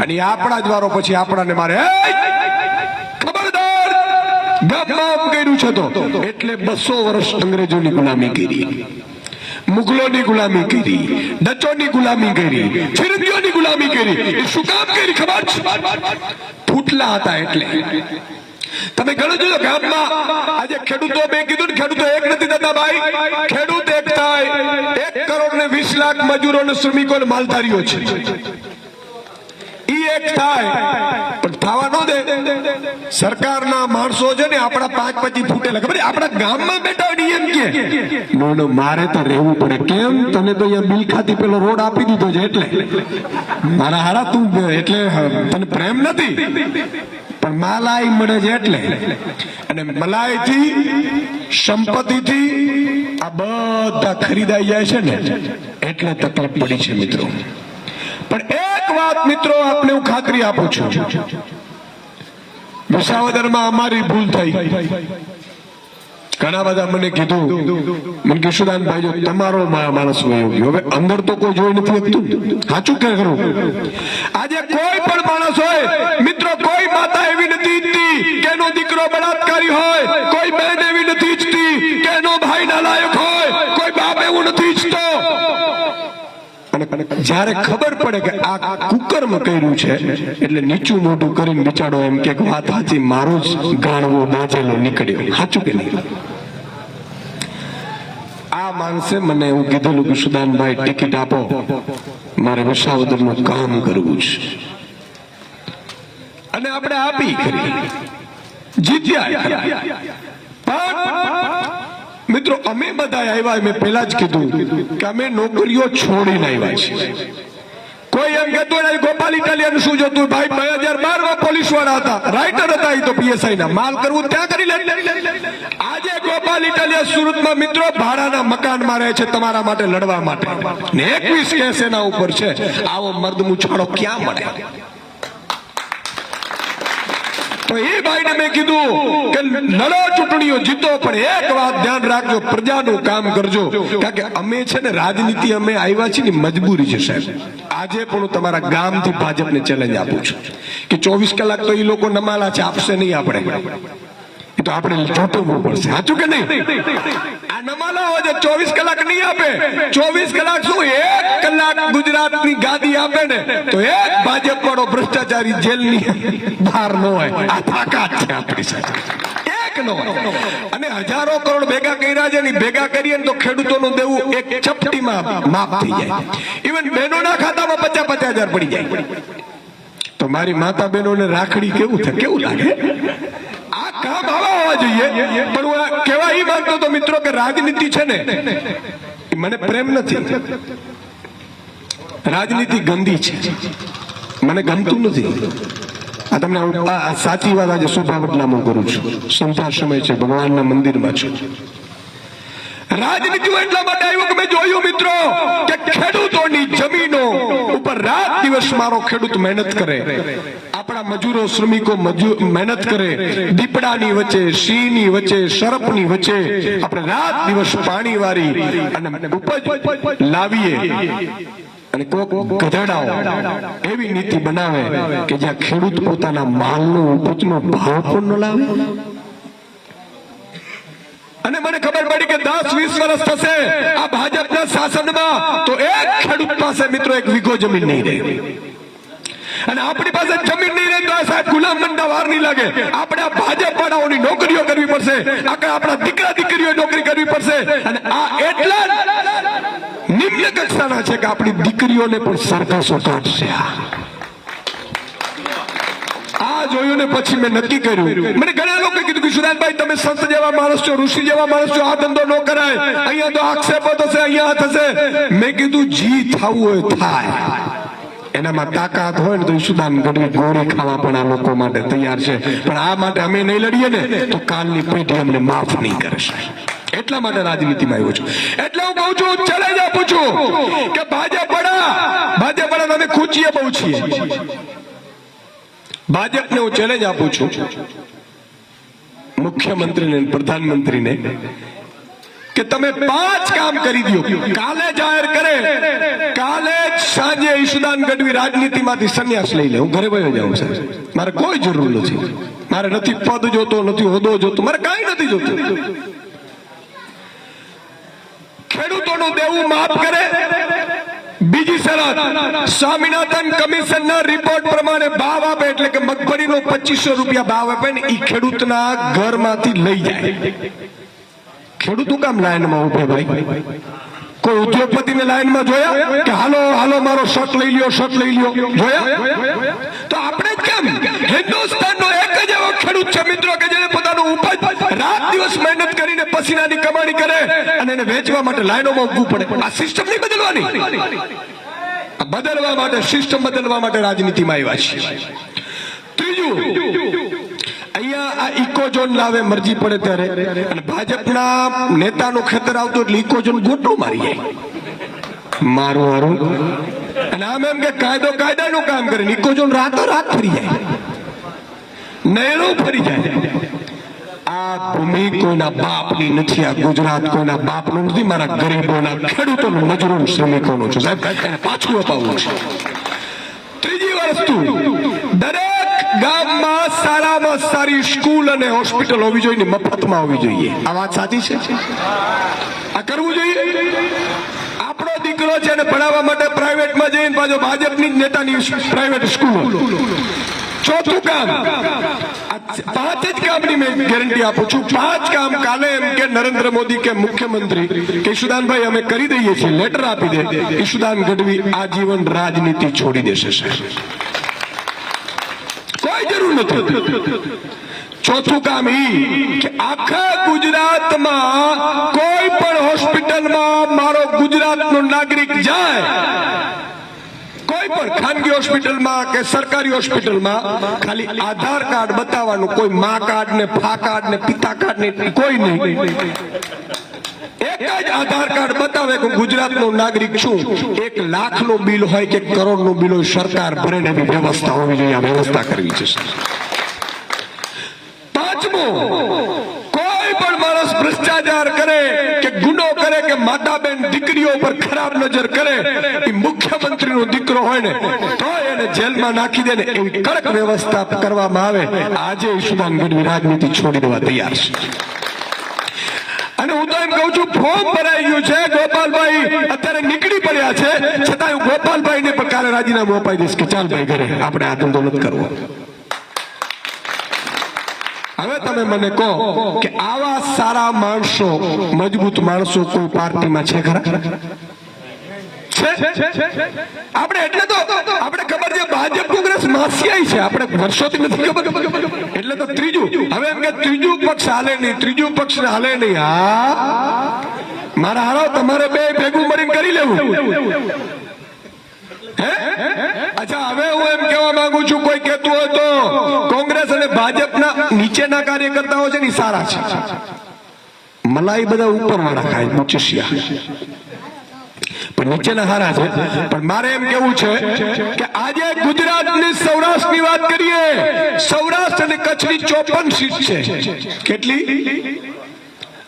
અને આપણા જ વારો પછી આપણાને મારે, ખબરદાર ગામમાં આમ કર્યું છે તો. એટલે 200 વર્ષ અંગ્રેજોની ગુલામી કરી, મુગલોની ગુલામી કરી, ડચોની ગુલામી કરી, ફિરંગીઓની ગુલામી કરી. એ શું કામ કરી ખબર છે? ફૂટલા હતા એટલે. તમે ગણો છો ગામમાં આજે ખેડૂતો, મેં કીધું ને ખેડૂતો એક નથી થતા ભાઈ. ખેડૂત એક થાય, 1 કરોડ ને 20 લાખ મજૂરો ને શ્રમિકો ને માલધારીઓ છે, ઈ એક થાય. પણ થવા ન દે. સરકારના માણસો છે ને આપણા 5-25 ફૂટેલા, ખબર આપણા ગામમાં બેઠા નિયમ કે નો મારે તો રહેવું પડે. કેમ? તને તો અહીંયા બિલ ખાતી પેલો રોડ આપી દીધો છે એટલે મારા હારા તું, એટલે તને પ્રેમ નથી પણ મલાઈ મળે છે એટલે. અને મલાઈ થી, સંપત્તિ થી આ બધા ખરીદાઈ જાય છે ને એટલે તકલીફ પડી છે મિત્રો. પણ એક વાત મિત્રો આપને હું ખાતરી આપું છું, વિસાવદરમાં અમારી ભૂલ થઈ. ઘણા બધા મને કીધું, મને કે સુદાનભાઈ જો તમારો માણસ વયો ગયો, હવે અંદર તો કોઈ જોઈ નથી શકતું. સાચું કે ખરું? આજે કોઈ પણ માણસ હોય મિત્રો, કોઈ માતા એવી નથી ઈચ્છતી કે એનો દીકરો બળાત્કારી હોય, કોઈ બહેન એવી નથી ઈચ્છતી કે એનો ભાઈ નાલાયક હોય, કોઈ બાપ એવું નથી ઈચ્છતો. અને અને જ્યારે ખબર પડે કે આ કુકર્મ કર્યું છે એટલે નીચું મોઢું કરીને બિચારો એમ કે વાત સાચી, મારો જ ગાણવો બાજેલો નીકળ્યો. સાચું કે નહીં? આ માણસે મને એવું કીધેલું કે સુદાનભાઈ ટિકિટ આપો, મારે વિસાવદરનું કામ કરવું છે. અને આપણે આપી કરી જીત્યા. મિત્રો અમે બધા આવ્યા, મેં પહેલા જ કીધું કે અમે નોકરીઓ છોડીને આવ્યા છીએ. કોઈ એમ કહેતો ગોપાલ ઇટાલિયન શું જોતું? ભાઈ 2012 માં પોલીસ વાળા હતા, રાઇટર હતા, એ તો પીએસઆઈ ના માલ કરવું ત્યાં કરી લે. આજે ગોપાલ ઇટાલિયન સુરતમાં મિત્રો ભાડાના મકાનમાં રહે છે તમારા માટે લડવા માટે, ને 21 કેસ એના ઉપર છે. આવો મર્દ મુછાળો ક્યાં મળે? તો એ ભાઈને મેં કીધું કે લડો, ચૂંટણીઓ જીતો, પણ એક વાત ધ્યાન રાખજો, પ્રજાનું કામ કરજો. કારણ કે અમે છે ને રાજનીતિ અમે આવ્યા છીએ ને મજબૂરી છે સાહેબ. આજે પણ હું તમારા ગામથી ભાજપને ચેલેન્જ આપું છું કે 24 કલાક તો એ લોકો નમાલા છે, આપશે નહીં. આપણે તો આપણે ચોંટવું પડશે. સાચું કે નહીં? આ નમાલા હોય છે 24 કલાક નહીં આપે. 24 કલાક શું, 1 કલાક ગુજરાતની ગાદી આપે ને તો એક ભાજપ વાળો ભ્રષ્ટાચારી જેલની બહાર ન હોય. આ તાકાત છે આપણી સાથે, એક નો. અને હજારો કરોડ ભેગા કર્યા છે ને, ભેગા કરીએ ને તો ખેડૂતોનું દેવું એક ચપટીમાં માફ થઈ જાય. ઇવન બહેનોના ખાતામાં 50,000 પડી જાય. તો મારી માતા બહેનોને રાખડી કેવું થાય, કેવું લાગે? આ કામ આવા હોવા જોઈએ. પણ હું કહેવા એ માંગતો તો મિત્રો કે રાજનીતિ છે ને, મને પ્રેમ નથી. રાજનીતિ ગંદી છે, મને ગમતું નથી. આ તમને સાચી વાત આજે શુભાવટનામું કરું છું. સંધ્યા સમય છે, ભગવાનના મંદિરમાં છું. રાજનીતિ એટલા માટે આવ્યું કે મેં જોયું મિત્રો કે ખેડૂતોની જમીનો ઉપર રાત દિવસ મારો ખેડૂત મહેનત કરે, આપણા મજૂરો શ્રમિકો મહેનત કરે, દીપડાની વચ્ચે, સિંહની વચ્ચે, સર્પની વચ્ચે આપણે રાત દિવસ પાણી વારી અને ઉપજ લાવીએ. અને કોક ગધેડાઓ એવી નીતિ બનાવે કે જ્યાં ખેડૂત પોતાના માલનો ઉપજનો ભાવ પણ ન લાવે. અને મને ખબર પડી કે 10-20 વર્ષ થશે આ ભાજપના શાસનમાં તો એક ખેડૂત પાસે મિત્રો 1 વીઘો જમીન નહીં રહે. અને આપણી પાસે જમીન નહીં રહે તો આ સાહેબ ગુલામ મંડા વાર નહીં લાગે. આપણે આ ભાજપ વાળાઓની નોકરીઓ કરવી પડશે, આપણા દીકરા દીકરીઓ નોકરી કરવી પડશે. અને આ એટલા નિમ્ન કક્ષાના છે કે આપણી દીકરીઓને પણ સરઘસો કાઢશે. આ જોયું ને પછી મેં નક્કી કર્યું. મને ઘણા લોકો કીધું કે સુદાનભાઈ તમે સંત જેવા માણસ છો, ઋષિ જેવા માણસ છો, આ ધંધો ન કરાય, અહીંયા તો આક્ષેપો થશે, અહીંયા થશે. મેં કીધું જી થવું હોય થાય, એનામાં તાકાત હોય ને તો સુદાન ગઢવી ગોળી ખાવા પણ આ લોકો માટે તૈયાર છે. પણ આ માટે અમે નહીં લડીએ ને તો કાલની પેઢી અમને માફ નહીં કરશે. એટલા માટે રાજનીતિમાં આવ્યો છું. એટલે હું કહું છું, ચેલેન્જ આપું છું કે ભાજપ વાળા અમે ખૂચીએ બહુ છીએ. ભાજપને હું ચેલેન્જ આપું છું, મુખ્યમંત્રીને, પ્રધાનમંત્રીને, કે તમે 5 કામ કરી દો. કાલે જાહેર કરે, કાલે જ સાંજે ઈશુદાન ગઢવી રાજનીતિમાંથી સંન્યાસ લઈ લે. હું ઘરે વયો જાઉં સાહેબ, મારે કોઈ જરૂર નથી. મારે નથી પદ જોતો, નથી હોદ્દો જોતો, મારે કાંઈ નથી જોતું. ખેડૂતોનું દેવું માફ કરે. બીજી શરત, સ્વામિનાથન કમિશનના રિપોર્ટ પ્રમાણે ભાવ આપે, એટલે કે મગફળીનો 2500 રૂપિયા ભાવ આપે ને એ ખેડૂતના ઘરમાંથી લઈ જાય. ખેડૂતો કામ લાઈનમાં ઉભે ભાઈ? કોઈ ઉદ્યોગપતિને લાઈનમાં જોયા કે હાલો હાલો મારો શર્ટ લઈ લ્યો, શર્ટ લઈ લ્યો? જોયા? તો આપણે કેમ? હિન્દુસ્તાનનો એક જ એવો ખેડૂત છે મિત્રો કે જેને પોતાનું ઉપજ રાત દિવસ મહેનત કરીને પસીનાની કમાણી કરે અને એને વેચવા માટે લાઈનોમાં ઊભું પડે. આ સિસ્ટમ નહીં બદલવાની. બદલવા માટે, સિસ્ટમ બદલવા માટે રાજનીતિમાં આવ્યા છે. ત્રીજું, અહીંયા આ ઇકોઝોન લાવે મરજી પડે ત્યારે, અને ભાજપના નેતાનું ખેતર આવતું એટલે ઇકોઝોન ગોટો મારી જાય મારું હારું. અને આમ એમ કે કાયદો કાયદાનું કામ કરે, ઇકોઝોન રાતો રાત ફરી જાય, નહેરું ફરી જાય. આ ભૂમિ કોઈના બાપની નથી, આ ગુજરાત કોઈના બાપનું નથી, મારા ગરીબોના, ખેડૂતોનું, મજૂરોનું, શ્રમિકોનું છે સાહેબ. એને પાછું અપાવવું છે. ત્રીજી વસ્તુ, દરેક ગામમાં સારામાં સારી સ્કૂલ અને હોસ્પિટલ હોવી જોઈએ, મફતમાં હોવી જોઈએ. આ વાત સાચી છે? આ કરવું જોઈએ. આપણો દીકરો દીકરીઓ છે એને ભણાવવા માટે પ્રાઇવેટમાં જઈને પાછો ભાજપની જ નેતાની પ્રાઇવેટ સ્કૂલો. ચોથું કામ, 5 જ કામની મેં ગેરંટી આપું છું. 5 કામ કાલે એમ કે નરેન્દ્ર મોદી કે મુખ્યમંત્રી કે ઈશુદાનભાઈ અમે કરી દઈએ છીએ, લેટર આપી દે, ઈશુદાન ગઢવી આજીવન રાજનીતિ છોડી દેશે સાહેબ, કોઈ જરૂર નથી. ચોથું કામ કે આખા ગુજરાતમાં કોઈ પણ હોસ્પિટલમાં મારો ગુજરાતનો નાગરિક જાય, કોઈ પણ ખાનગી હોસ્પિટલમાં કે સરકારી હોસ્પિટલમાં, ખાલી આધાર કાર્ડ બતાવવાનું, કોઈ મા કાર્ડ ને ફા કાર્ડ ને પિતા કાર્ડ ને કોઈ નહીં, એક જ આધાર કાર્ડ બતાવે કે ગુજરાતનો નાગરિક છું. 1 લાખનું બિલ હોય કે કરોડનું બિલ હોય, સરકાર ભરે ને એવી વ્યવસ્થા હોવી જોઈએ. આ વ્યવસ્થા કરવી છે. 5મું, કોઈ પણ માણસ ભ્રષ્ટાચાર કરે કે ગુનો કરે કે માતા બેન દીકરીઓ પર ખરાબ નજર કરે, એ મુખ્યમંત્રીનો દીકરો હોય ને તો એને જેલમાં નાખી દે ને એવી કડક વ્યવસ્થા કરવામાં આવે. આજે ઈશુદાન ગઢવી રાજનીતિ છોડી દેવા તૈયાર છે. અને હું તો એમ કહું છું, ફોર્મ ભરાઈ ગયું છે, ગોપાલભાઈ અત્યારે નીકળી પડ્યા છે, છતાં હું ગોપાલભાઈ ને પણ કાલે રાજીનામું અપાઈ દઈશ કે ચાલ ભાઈ ઘરે, આપણે આ ધંધો નથી કરવો. હવે તમે મને કહો કે આવા સારા માણસો, મજબૂત માણસો કોઈ પાર્ટીમાં છે ખરા? આપણે એટલે તો આપણે ખબર છે ભાજપ કોંગ્રેસ માસિયાઈ છે, આપણે વર્ષોથી નથી ખબર. એટલે તો ત્રીજું, હવે એમ કે ત્રીજું પક્ષ હાલે નહીં, ત્રીજું પક્ષ હાલે નહીં. હા, મારા હારો તમારે બે ભેગું મળીને કરી લેવું. અચ્છા, હવે હું એમ કહેવા માંગુ છું, કોઈ કહેતું હોય તો કોંગ્રેસ અને ભાજપના નીચેના કાર્યકર્તાઓ છે ને સારા છે, મલાઈ બધા ઉપર વાળા ખાય, મુચિયા પણ નીચેના હારા છે. પણ મારે એમ કેવું છે કે આજે ગુજરાતની સૌરાષ્ટ્રની વાત કરીએ, સૌરાષ્ટ્ર અને કચ્છની 54 સીટ છે. કેટલી?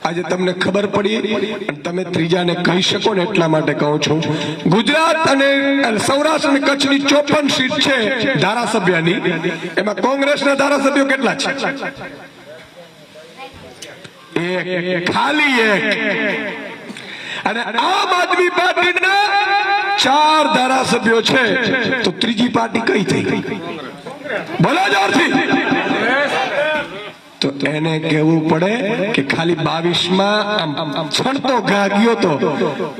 આજે તમને ખબર પડી અને તમે ત્રીજાને કહી શકો ને એટલા માટે કહું છું. ગુજરાત અને સૌરાષ્ટ્ર અને કચ્છની 54 સીટ છે ધારાસભ્યની. એમાં કોંગ્રેસના ધારાસભ્યો કેટલા છે? એક, ખાલી એક. અને આમ આદમી પાર્ટીના 4 ધારાસભ્યો છે. તો ત્રીજી પાર્ટી કઈ થઈ? બોલો જોરથી. તો એને કહેવું પડે કે ખાલી 22માં છણતો ઘા ગયો તો,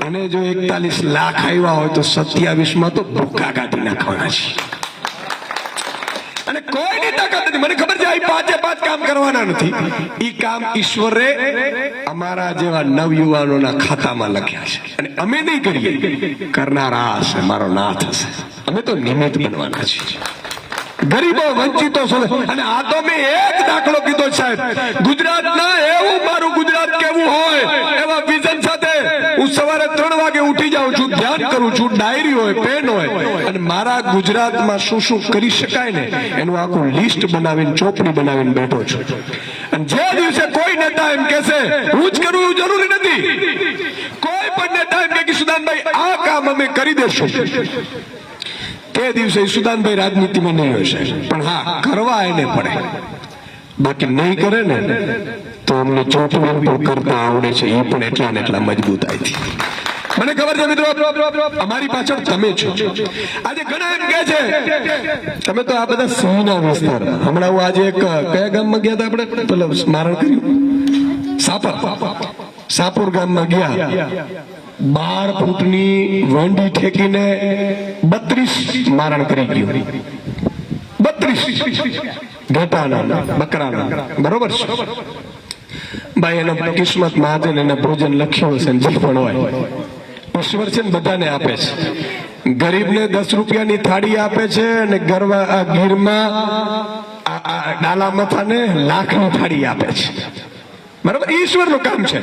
અને જો 41 લાખ આવ્યા હોય તો 27માં તો ભૂકા કાઢી નાખવાના છે. અને કોઈની તાકાત નથી. મને ખબર છે આ 5 કામ કરવાના નથી. ઈ કામ ઈશ્વરે અમારા જેવા નવયુવાનોના ખાતામાં લખ્યા છે, અને અમે નહીં કરીએ, કરનારા હશે, મારો નાથ હશે. અમે તો નિમિત્ત બનવાના છીએ. ગરીબો વંચિતો અને આ તો મેં એક દાખલો કીધો સાહેબ, ગુજરાતના એવું મારું ગુજરાત કેવું હોય એવા વિઝન સાથે હું સવારે 3 વાગે ઉઠી જાઉં છું, ધ્યાન કરું છું, ડાયરી હોય, પેન હોય, અને મારા ગુજરાતમાં શું શું કરી શકાય ને એનું આખું લિસ્ટ બનાવીને, ચોપડી બનાવીને બેઠો છું. અને જે દિવસે કોઈ નેતા એમ કહેશે હું જ કરું એવું જરૂરી નથી, કોઈ પણ નેતા એમ કે સુદાનભાઈ આ કામ અમે કરી દેશું, તે દિવસે સુદાનભાઈ રાજનીતિમાં નહીં હોય સાહેબ. પણ હા, કરવા એને પડે, બાકી નહીં કરે ને તો અમને ચોપડી કરતા આવડે છે, એ પણ એટલા ને એટલા મજબૂતાઈથી. મને ખબર છે મિત્રો, અમારી પાછળ તમે છો. આજે ઘણા એમ કહે છે તમે તો આ બધા સિંહના વિસ્તાર. હમણાં હું આજે એક કયા ગામમાં ગયા હતા આપણે, પેલા સ્મારણ કર્યું, સાપુર ગામમાં ગયા. 12 ફૂટની વંડી ઠેકીને 32 મારણ કરી ગયું. 32 ઘેટાના, બકરાના, બરોબર છે ભાઈ. એના કિસ્મત મહાજન એના ભોજન લખ્યું હશે, જે પણ હોય ઈશ્વર છે ને બધાને આપે છે. ગરીબને 10 રૂપિયાની થાળી આપે છે, અને ગીરમાં ડાલા મથાને લાખની થાળી આપે છે. બરાબર, ઈશ્વરનું કામ છે.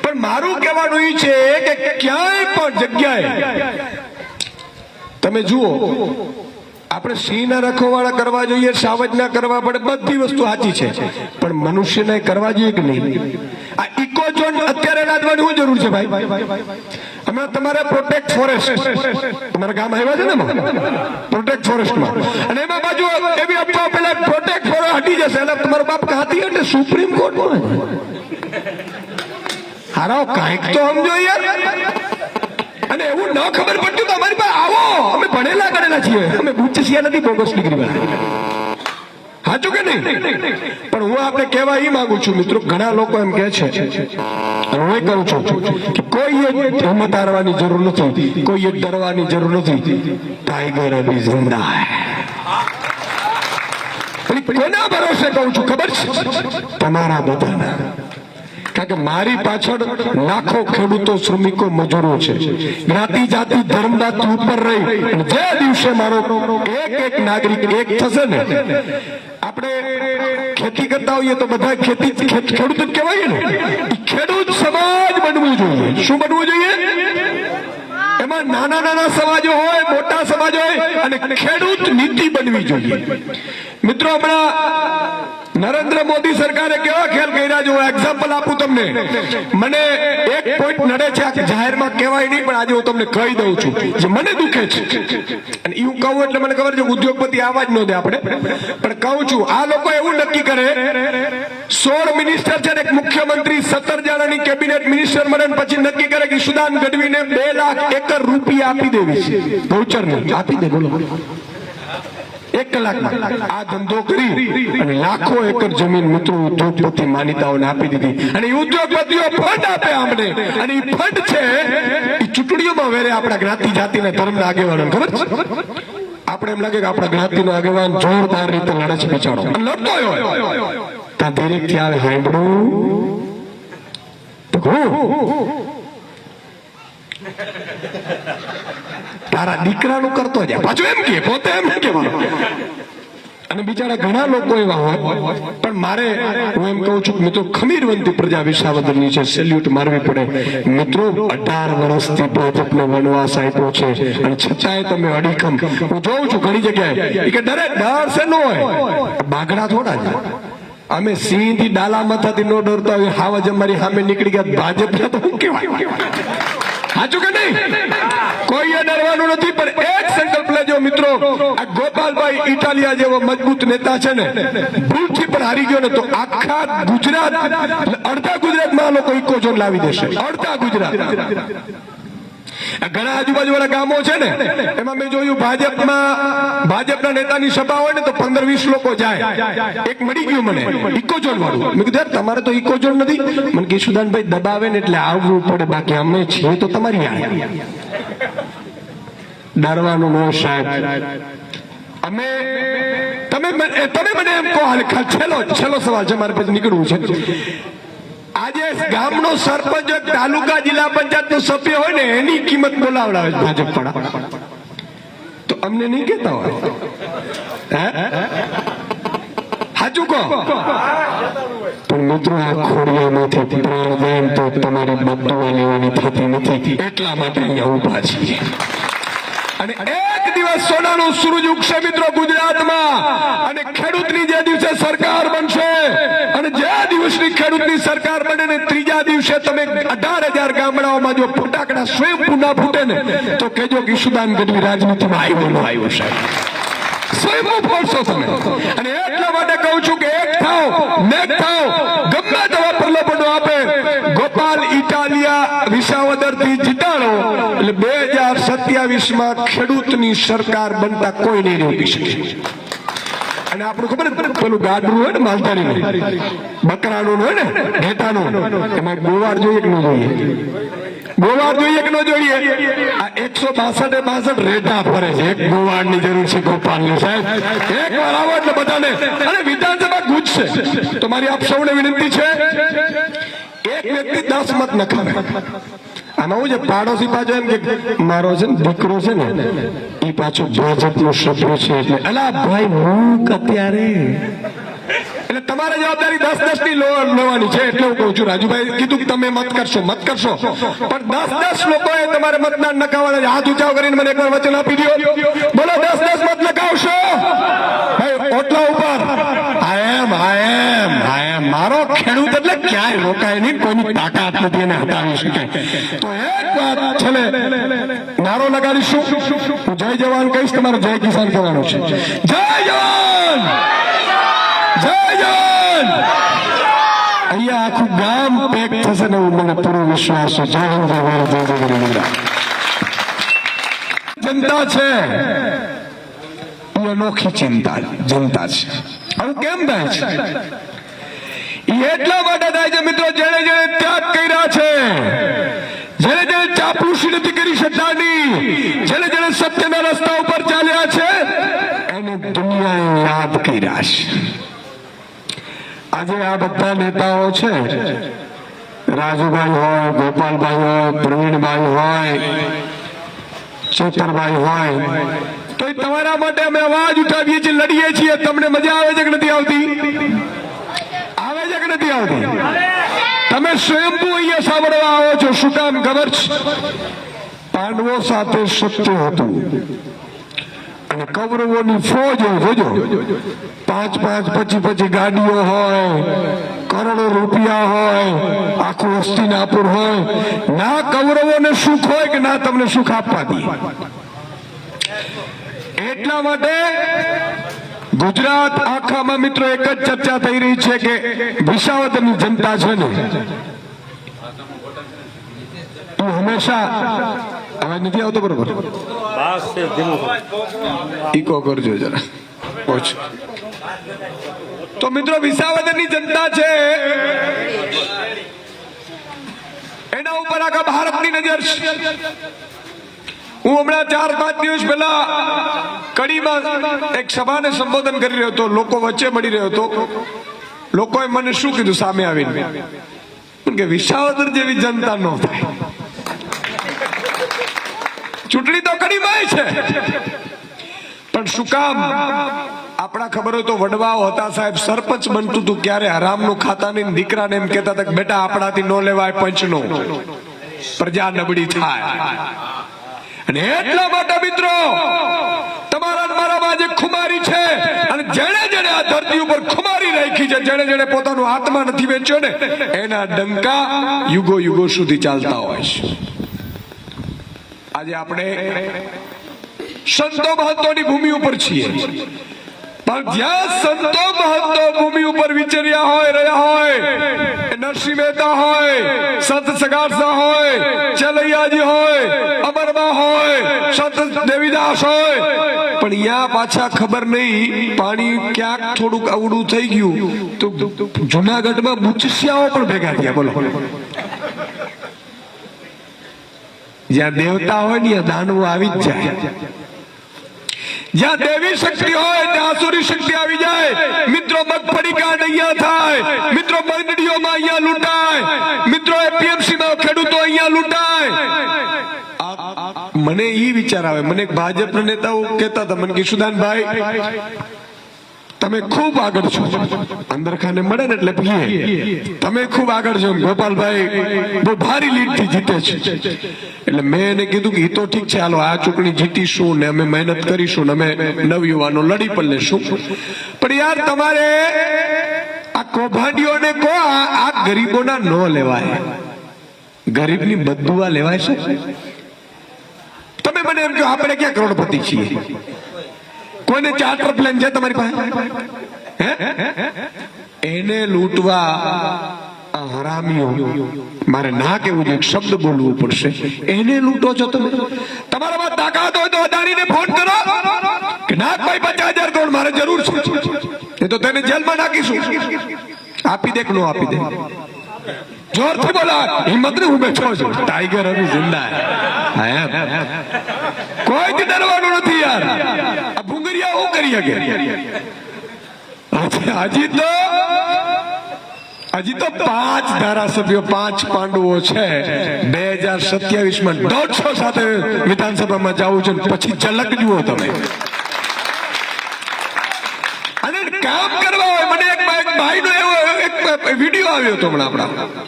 પણ મારું કહેવાનું એ છે કે ક્યાંય પણ જગ્યાએ તમે જુઓ, આપણે સિંહના રખોવાળા કરવા જોઈએ, સાવજના કરવા પડે, બધી વસ્તુ સાચી છે, પણ મનુષ્યને કરવા જોઈએ કે નહીં? આ ઇકોઝોન અત્યારે લાદવાની શું જરૂર છે ભાઈ? હમણાં તમારે પ્રોટેક્ટ ફોરેસ્ટ, તમારા ગામ આવ્યા છે ને પ્રોટેક્ટ ફોરેસ્ટમાં, અને એમાં બાજુ એવી અફવા પેલા પ્રોટેક્ટ ફોરેસ્ટ હટી જશે એટલે તમારો બાપ કાતી એટલે સુપ્રીમ કોર્ટમાં. હારાઓ કાંઈક તો સમજો યાર. અને એવું ન ખબર પડતું તો અમારી પાસે આવો, અમે ભણેલા ગણેલા છીએ, અમે બુચ્ચિયા નથી, બોગસ ડિગ્રી વાળા. સાચું કે નહીં? પણ હું આપણે કહેવા એ માંગુ છું મિત્રો, ઘણા લોકો એમ કે છે, હું કહું છું કે કોઈએ હિંમત હારવાની જરૂર નથી, કોઈએ ડરવાની જરૂર નથી. ટાઈગર અભી જિંદા હૈ. કોના ભરોસે કહું છું ખબર છે? તમારા બધાના. કારણ કે મારી પાછળ લાખો ખેડૂતો, શ્રમિકો, મજૂરો છે. જ્ઞાતિ જાતિ ધર્મદાત ઉપર રહી જે દિવસે મારો એક નાગરિક એક થશે ને, આપણે ખેતી કરતા હોઈએ તો બધા ખેડૂત જ કહેવાય ને. ખેડૂત સમાજ બનવું જોઈએ. શું બનવું જોઈએ? એમાં નાના નાના સમાજો હોય, મોટા સમાજ હોય, અને ખેડૂત નીતિ બનવી જોઈએ. મિત્રો, હમણાં નરેન્દ્ર મોદી સરકારે કેવા ખેલ કર્યા છે, હું એક્ઝામ્પલ આપું તમને. મને એક પોઈન્ટ નડે છે, આ જાહેરમાં કહેવાય નહીં, પણ આજે હું તમને કહી દઉં છું જે મને દુખે છે. અને હું કહું એટલે મને ખબર છે ઉદ્યોગપતિ આવા જ ન દે આપણે, પણ કહું છું આ લોકો એવું નક્કી કરે 16 મિનિસ્ટર છે ને એક મુખ્યમંત્રી 17 જણાની કેબિનેટ મિનિસ્ટર મળે, પછી નક્કી કરે કે સુદાન ગઢવીને 2 લાખ એકર રૂપિયા આપી દેવી છે. ગૌચરને આપી દે, બોલો 1 કલાકમાં આ ધંધો કરી અને લાખો એકર જમીન મિત્રો ઉદ્યોગપતિ માનીતાઓને આપી દીધી. અને ઉદ્યોગપતિઓ ફંડ આપે અમને, અને એ ફંડ છે એ ચૂંટણીઓમાં વેરે આપણા જ્ઞાતિ જાતિના ધર્મના આગેવાનો. ખબર છે? આપણે એમ લાગે કે આપણા જ્ઞાતિનો આગેવાન જોરદાર રીતે લડે છે, બિચારો લડતો હોય ત્યાં દરેક થી આવે હાંભળું તારા દીકરાનું કરતો જાય, પાછું એમ કે પોતે એમ કહેવાનું. અને બિચારા ઘણા લોકો એવા હોય, પણ મારે હું એમ કહું છું મિત્રો, ખમીરવંતી પ્રજા વિસાવદરની છે, સેલ્યુટ મારવી પડે. મિત્રો 18 વર્ષથી ભાજપનો વનવાસ આપ્યો છે, અને છતાંય તમે અડીખમ, હું જોઉં છું ઘણી જગ્યાએ કે ડર છે ન હોય, બાગડા થોડા જ. અમે સિંહ થી ડાલા માથાથી નો ડરતા હોય, હાવજ અમારી સામે નીકળી ગયા, ભાજપ તો શું કહેવાય? સાચું કે નહીં? કોઈએ ડરવાનું નથી. પણ એક સંકલ્પ લેજો મિત્રો, આ ગોપાલભાઈ ઇટાલિયા જેવો મજબૂત નેતા છે ને, ભૂલથી પણ હારી ગયો ને તો આખા ગુજરાત, અડધા ગુજરાતમાં લોકો ઇકોઝોન લાવી દેશે. અડધા ગુજરાત. ઘણા આજુબાજુ વાળા ગામો છે ને, એમાં મેં જોયું ભાજપના નેતાની સભા હોય ને તો 15-20 લોકો જાય. એક મળી ગયું મને ઇકોઝોન વાળું. મેં કીધું તમારે તો ઇકોઝોન નથી. મને કે સુદાનભાઈ દબાવે ને એટલે આવવું પડે, બાકી અમે છીએ તો તમારી યાદ. ડરવાનું ન સાહેબ. તમે મને એમ કહો, હાલ છેલ્લો સવાલ છે, મારે પછી નીકળવું છે. આજે ગામનો સરપંચ, તાલુકા જિલ્લા પંચાયત નો સભ્ય હોય ને, એની કિંમત બોલાવડાવે ભાજપ વાળા, તો અમને નહીં કેતા હોય? સાચું કહો. પણ મિત્રો, આ ખોડિયામાંથી પ્રાણ તો તમારી બદુઆ લેવાની થતી નથી, એટલા માટે અહીંયા ઉભા છીએ. અને એક દિવસ સોનાનો સૂરજ ઉગશે મિત્રો ગુજરાતમાં, અને ખેડૂતની જે દિવસે સરકાર બનશે, અને જે દિવસની ખેડૂતની સરકાર બને ને ત્રીજા દિવસે તમે 18,000 ગામડાઓમાં જો ફટાકડા સ્વયં ના ફૂટે ને, તો કહેજો કે સુદાન ગઢવી રાજનીતિમાં આવ્યો છે. સ્વયં ફોડશો તમે. અને એટલા માટે કહું છું કે એક થાવ, નેક થાવ, ગમે તેવા પ્રલોભનો આપે, ગોપાલ ઇટાલિયા વિસાવદર થી જીતાડો એટલે 2027માં ખેડૂતની સરકાર બનતા કોઈ નહીં રોકી શકે. અને આપણું ખબર પેલું ગાડરું હોય ને, માલધારીનું બકરાનું હોય ને, ઘેટાનું, એમાં ગોવાર જોઈએ કે ન જોઈએ? ગોવાર જોઈએ કે ન જોઈએ? આ 162 રેટા ફરે છે. એક ગોવાળની જરૂર છે ગોપાલની સાહેબ. એક વાર આવો એટલે બધાને, અને વિધાનસભા ગુજશે. તો મારી આપ સૌને વિનંતી છે, એક વ્યક્તિ 10 મત નખાવે. આમાં હું છે, પાડોશી પાછો એમ કે મારો છે ને દીકરો છે ને, એ પાછો ભાજપનો સભ્ય છે, એટલે અલા ભાઈ હું અત્યારે, એટલે તમારે જવાબદારી 10-10 ની લેવાની છે. એટલે હું કહું છું, રાજુભાઈ કીધું કે તમે મત કરશો, પણ 10-10 લોકોએ તમારે મતદાન નખાવાના. હાથ ઊંચા કરીને મને એકવાર વચન આપી દો, બોલો 10-10 મત નખાવશો ભાઈ ઓટલા ઉપર. મારો ખેડૂત એટલે ક્યાંય રોકાય નહીં, કોઈની તાકાત નથી એને હટાવી શકાય. તો એક વાત છેલ્લે નારો લગાડીશું, હું જય જવાન કહીશ, તમારે જય કિસાન કહેવાનું છે. જય જવાન, જય જવાન. અહીંયા આખું ગામ પેક થશે ને એવું મને પૂરો વિશ્વાસ છે. જય હિન્દ, જય ભારત, જય જય ગરવી. જનતા છે એ અનોખી જનતા છે. આવું કેમ થાય છે? એટલા માટે થાય છે મિત્રો, જેને જેને ત્યાગ કર્યા છે, જેને જેને ચાપલુસી નથી કરી શકતાની, જેને જેને સત્યના રસ્તા ઉપર ચાલ્યા છે, એને દુનિયાએ યાદ કર્યા છે. આજે આ બધા નેતાઓ છે, રાજુભાઈ હોય, ગોપાલભાઈ હોય, પ્રવીણભાઈ હોય, ચેતરભાઈ હોય, તો તમારા માટે અમે અવાજ ઉઠાવીએ છીએ, લડીએ છીએ. તમને મજા આવે છે કે નથી આવતી? આવે છે કે નથી આવતી? તમે સ્વયંભૂ અહીંયા સાંભળવા આવો છો. શું કામ ખબર છે? પાંડવો સાથે સત્ય હતું અને કૌરવોની ફોજ જોજો, 5-5, 25 ગાડીઓ હોય, કરોડો રૂપિયા હોય, આખું હસ્તિનાપુર હોય. ના કૌરવોને સુખ હોય કે ના તમને સુખ આપવા દે. એટલા માટે ગુજરાત આખામાં મિત્રો એક જ ચર્ચા થઈ રહી છે કે વિસાવદરની જનતા છે ને એ હંમેશા, અવાજ નથી આવતો બરોબર? ઈકો કરજો જરા ઓછો. તો મિત્રો વિસાવદરની જનતા છે, એના ઉપર આખા ભારતની નજર છે. હું હમણાં 4-5 દિવસ પહેલા કડીમાં એક સભાને સંબોધન કરી રહ્યો હતો, લોકો વચ્ચે મળી રહ્યો હતો. લોકોએ મને શું કીધું સામે આવીને કે વિસાવદર જેવી જનતા ન થાય. ચૂંટણી તો કડીમાં છે, પણ શું કામ? આપણા ખબર હોય તો વડવાઓ હતા સાહેબ, સરપંચ બનતું હતું ક્યારે હરામનું ખાતા નહીં. દીકરાને એમ કહેતા હતા કે બેટા આપણાથી ન લેવાય પંચનો, પ્રજા નબળી થાય. અને એટલા માટે મિત્રો તમારા મારામાં જે ખુમારી છે, અને જેણે જેણે આ ધરતી ઉપર ખુમારી રાખી છે, જેણે જેણે પોતાનો આત્મા નથી વેચ્યો ને, એના ડંકા યુગો યુગો સુધી ચાલતા હોય છે. આજે આપણે સંતો મહંતોની ભૂમિ ઉપર છીએ, પણ જ્યાં સંતો મહંતો ભૂમિ ઉપર વિચર્યા હોય, રહ્યા હોય, નરસિંહ મહેતા હોય, સંત સગારસા હોય, ચલૈયાજી હોય, અમરમાં હોય, સંત દેવીદાસ હોય, પણ ત્યાં પાછા ખબર નહીં પાણી ક્યાંક થોડુંક અવડું થઈ ગયું તો જુનાગઢમાં બુચસિયાઓ પણ ભેગા થયા. બોલો, જ્યાં દેવતા હોય ને ત્યાં દાનવો આવી જ જાય. જ્યાં દેવી શક્તિ હોય ત્યાં આસુરી શક્તિ આવી જાય. મિત્રો મગફળી કાંડ અહીંયા થાય, મિત્રો મંડળીઓમાં અહીંયા લૂંટાય, મિત્રો એપીએમસી માં ખેડૂતો અહીંયા લૂંટાય. મને ઈ વિચાર આવે, મને એક ભાજપના નેતાઓ કહેતા હતા, મને કિશુદાનભાઈ તમે ખૂબ આગળ છો, અંદર ખાને મળે ને એટલે પીએ, તમે ખૂબ આગળ છો. ગોપાલભાઈ બહુ ભારી લીડથી જીતે છે. એટલે મેં એને કીધું કે એ તો ઠીક છે, હાલો આ ચૂંટણી જીતીશું ને અમે મહેનત કરીશું ને અમે નવયુવાનો લડી પણ લેશું, પણ યાર તમારે આ કૌભાંડીઓને કહો આ ગરીબોના ન લેવાય. ગરીબની બદુઆ લેવાય છે? તમે મને એમ કહો આપણે ક્યાં કરોડપતિ છીએ? કોઈને ચાર્ટર પ્લેન છે તમારી પાસે? એને લૂંટવા હરામીઓ, મારે ના કેવું છે, એક શબ્દ બોલવું પડશે, એને લૂંટો છો તમે. તમારામાં તાકાત હોય તો અદાણીને ફોન કરો કે નાખ ભાઈ 50,000 કરોડ મારે જરૂર છે, એ તો તેને જેલમાં નાખીશું. આપી દે કે નો આપી દે? જોરથી બોલા, હિંમત ને હું બેઠો છું, ટાઈગર હજુ જિંદા. કોઈ ડરવાનું નથી યાર. આ ભૂંગરિયા શું કરી શકે? હજી તો 5 ધારાસભ્યો, 5 પાંડવો છે. 2027 માં 150 સાથે વિધાનસભામાં જવું છે, પછી ઝલક જુઓ તમે. અને કામ કરવા હોય, મને એક ભાઈનો એવો એક વિડીયો આવ્યો હતો હમણાં આપણા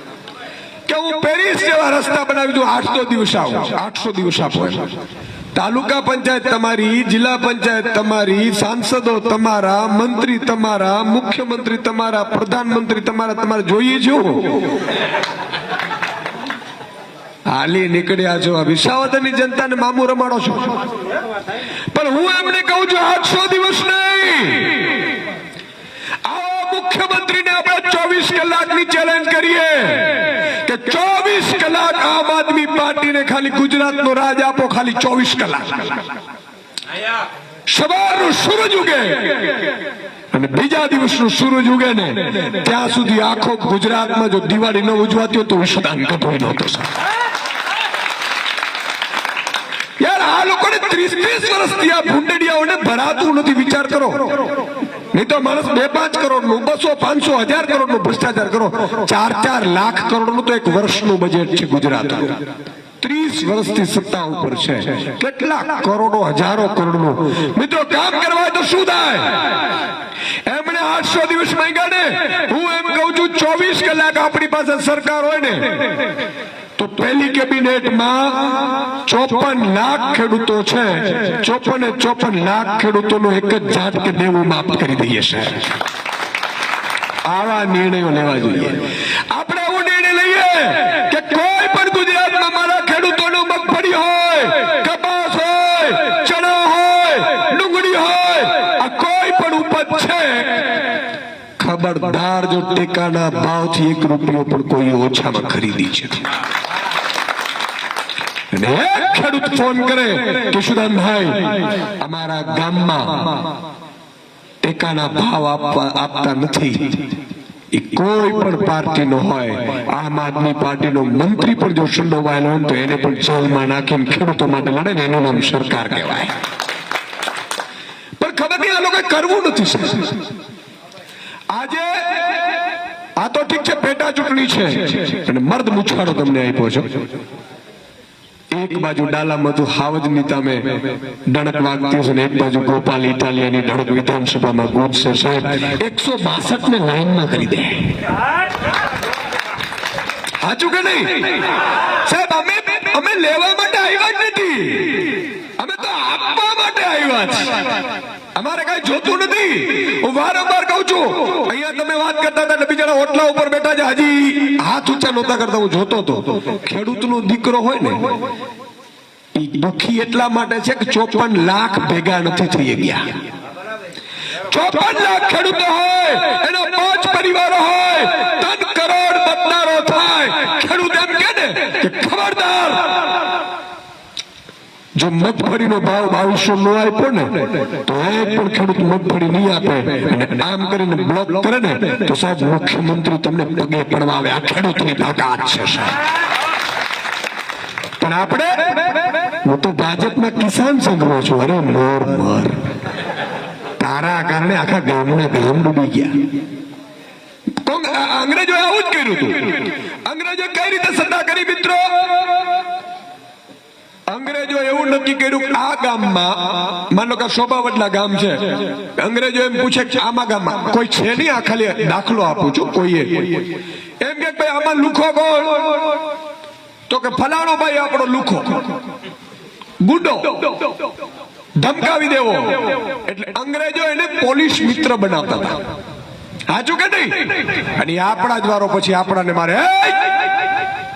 કે હું પેરિસ જેવા રસ્તા બનાવી દઉં, 800 દિવસ આવું, 800 દિવસ આપો. તાલુકા પંચાયત તમારી, જિલ્લા પંચાયત તમારી, સાંસદો તમારા, મંત્રી તમારા, મુખ્યમંત્રી તમારા, પ્રધાનમંત્રી તમારા, તમારે જોઈએ જો હાલી નીકળ્યા છો. વિસાવદરની જનતાને મામું રમાડો છો. પણ હું એમને કહું છું 800 દિવસ નહીં. આવો મુખ્યમંત્રીને આપણે 24 કલાકની ચેલેન્જ કરીએ કે 24 24 કલાક આમ આદમી પાર્ટીને ખાલી ગુજરાતનો રાજ આપો, ખાલી 24 કલાક. સવારનો સૂરજ ઉગે અને બીજા દિવસનો સૂરજ ઉગે ને ત્યાં સુધી આખો ગુજરાતમાં જો દિવાળી ન ઉજવાતી હોય તો વિષદાન કટોઈ નહોતો. યાર આ લોકોને 30 વર્ષથી આ ભૂંડડિયાઓને ભરાતું નથી. વિચાર કરો, નહીં તો માણસ 2-5 કરોડ નું, 200, 500, 1000 કરોડ નું ભ્રષ્ટાચાર કરો. 4-4 લાખ કરોડ નું તો એક વર્ષનું બજેટ છે ગુજરાત. 30 વર્ષથી સત્તા ઉપર છે, કેટલા કરોડો, હજારો કરોડ નું. મિત્રો કામ કરવા તો શું થાય? એમણે 800 દિવસ માંગ્યા ને. હું એમ કહું છું 24 કલાક આપણી પાસે સરકાર હોય ને તો પહેલી કેબિનેટમાં 54 લાખ ખેડૂતો છે. 54 લાખ ખેડૂતોનો એક જ ઝાટકે દેવું માફ કરી દઈએ છે. આવા નિર્ણયો લેવા જોઈએ. આપણે એવો નિર્ણય લઈએ કે કોઈ પણ ગુજરાતમાં મારા ખેડૂતોનો મગફળી હોય, કપાસ હોય, ચણા હોય, ડુંગળી હોય, આ કોઈ પણ ઉપજ છે, ખબરદાર જો ટેકાના ભાવથી 1 રૂપિયો પણ કોઈ ઓછામાં ખરીદી છે અને એક ખેડૂત ફોન કરે કે સુદાનભાઈ અમારા ગામમાં ટેકાના ભાવ આપતા નથી, એ કોઈ પણ પાર્ટીનો હોય, આમ આદમી પાર્ટીનો મંત્રી પણ જો સંડોવાયેલો હોય તો એને પણ જેલમાં નાખીને ખેડૂતો માટે લડે ને એનું નામ સરકાર કહેવાય. પણ ખબર નહીં આ લોકો કરવું નથી. આજે આ તો ઠીક છે, પેટા ચૂંટણી છે અને મર્દ મુછાડો તમને આપ્યો છે. એક બાજુ ડાલામાં તો હાવજની તમે ડણક વાગતી છે ને એક બાજુ ગોપાલ ઇટાલિયાની ડણક વિધાનસભામાં ગૂંજશે. સાહેબ 162 ને લાઈનમાં કરી દે. સાચું કે નહીં સાહેબ? અમે લેવા માટે આવ્યા જ નથી, અમે તો આપવા માટે આવ્યા છે. અમારે કઈ જોતું નથી. હું વારંવાર કહું છું, અહીંયા તમે વાત કરતા હતા બીજાના ઓટલા ઉપર બેઠા છે, હજી હાથ ઊંચા નહોતા કરતા, હું જોતો હતો. ખેડૂતનો દીકરો હોય ને એ દુખી એટલા માટે છે કે 54 લાખ ભેગા નથી થઈ ગયા. 54 લાખ ખેડૂતો હોય, એના 5 પરિવારો હોય, 3 કરોડ મતદારો થાય. ખેડૂત એમ કે ને કે ખબરદાર જો મગફળીનો ભાવ 2200 નો આપ્યો ને તો એક પણ ખેડૂત મગફળી નહીં આપે અને આમ કરીને બ્લોક કરે ને તો સાહેબ મુખ્યમંત્રી તમને પગે પડવા આવે. આ ખેડૂતની તાકાત છે સાહેબ. પણ આપણે, હું તો ભાજપના કિસાન સંઘમાં છું. અરે મોર મોર, તારા કારણે આખા ગામના ગામ ડૂબી ગયા. અંગ્રેજો આવું જ કર્યું હતું. અંગ્રેજો કઈ રીતે સત્તા કરી મિત્રો? અંગ્રેજો એવું નક્કી કર્યું કે આ ગામમાં, માનો કે શોભાવડલા ગામ છે, અંગ્રેજો એમ પૂછે કે આમાં ગામમાં કોઈ છે નહીં, આ ખાલી દાખલો આપું છું, કોઈએ એમ કે ભાઈ આમાં લુખો કોણ? તો કે ફલાણો ભાઈ આપણો લુખો, ગુડો, ધમકાવી દેવો. એટલે અંગ્રેજો એને પોલીસ મિત્ર બનાવતા હતા. સાચું કે નહીં? અને આપણા જ વારો પછી આપણાને મારે,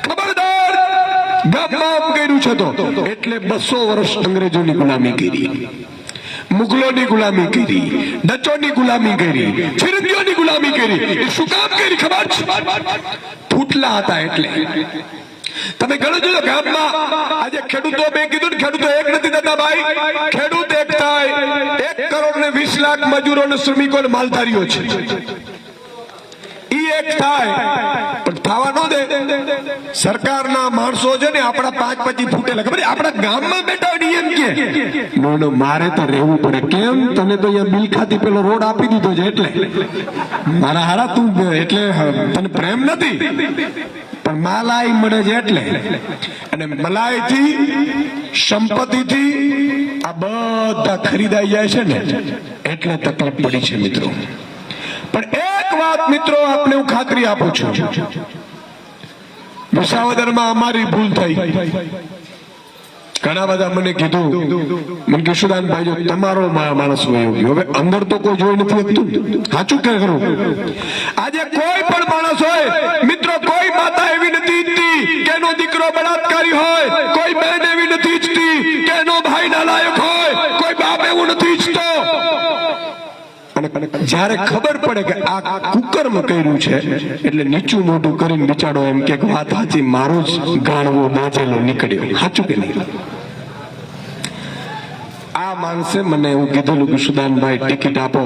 ખબરદાર ગામમાં આમ કર્યું છે તો. એટલે 200 વર્ષ અંગ્રેજોની ગુલામી કરી, મુગલોની ગુલામી કરી, ડચોની ગુલામી કરી, ફિરંગીઓની ગુલામી કરી. એ શું કામ કરી ખબર છે? ફૂટલા હતા એટલે. તમે ગણો છો ગામમાં આજે ખેડૂતો, મેં કીધું ને ખેડૂતો એક નથી થતા ભાઈ, ખેડૂત એક થાય. 1 કરોડ ને 20 લાખ મજૂરો ને શ્રમિકો ને માલધારીઓ છે, ઈ એક થાય. પણ થવા ન દે. સરકારના માણસો છે ને આપણા 5-25 ફૂટેલા, ખબર આપણા ગામમાં બેઠા નિયમ કે નો મારે તો રહેવું પડે. કેમ? તને તો અહીંયા બિલ ખાતી પેલો રોડ આપી દીધો છે એટલે મારા હારા તું, એટલે તને પ્રેમ નથી પણ મલાઈ મળે છે એટલે. અને મલાઈ થી, સંપત્તિ થી આ બધા ખરીદાઈ જાય છે ને એટલે તકલીફ પડી છે મિત્રો. પણ એક વાત મિત્રો આપને હું ખાતરી આપું છું, વિસાવદરમાં અમારી ભૂલ થઈ. ઘણા બધા મને કીધું, મને કે સુદાનભાઈ જો તમારો માણસ હોય હવે અંદર તો કોઈ જોઈ નથી શકતું. સાચું કે ખરું? આજે કોઈ પણ માણસ હોય મિત્રો, કોઈ માતા એવી નથી ઈચ્છતી કે એનો દીકરો બળાત્કારી હોય, કોઈ બહેન એવી નથી ઈચ્છતી કે એનો ભાઈ નાલાયક હોય, કોઈ બાપ એવું નથી ઈચ્છતો. અને જ્યારે ખબર પડે કે આ કુકર્મ કર્યું છે એટલે નીચું મોઢું કરીને બિચારો એમ કે વાત સાચી, મારો જ ગાણવો બાજેલો નીકળ્યો. સાચું કે નહીં? આ માણસે મને એવું કીધેલું કે સુદાનભાઈ ટિકિટ આપો,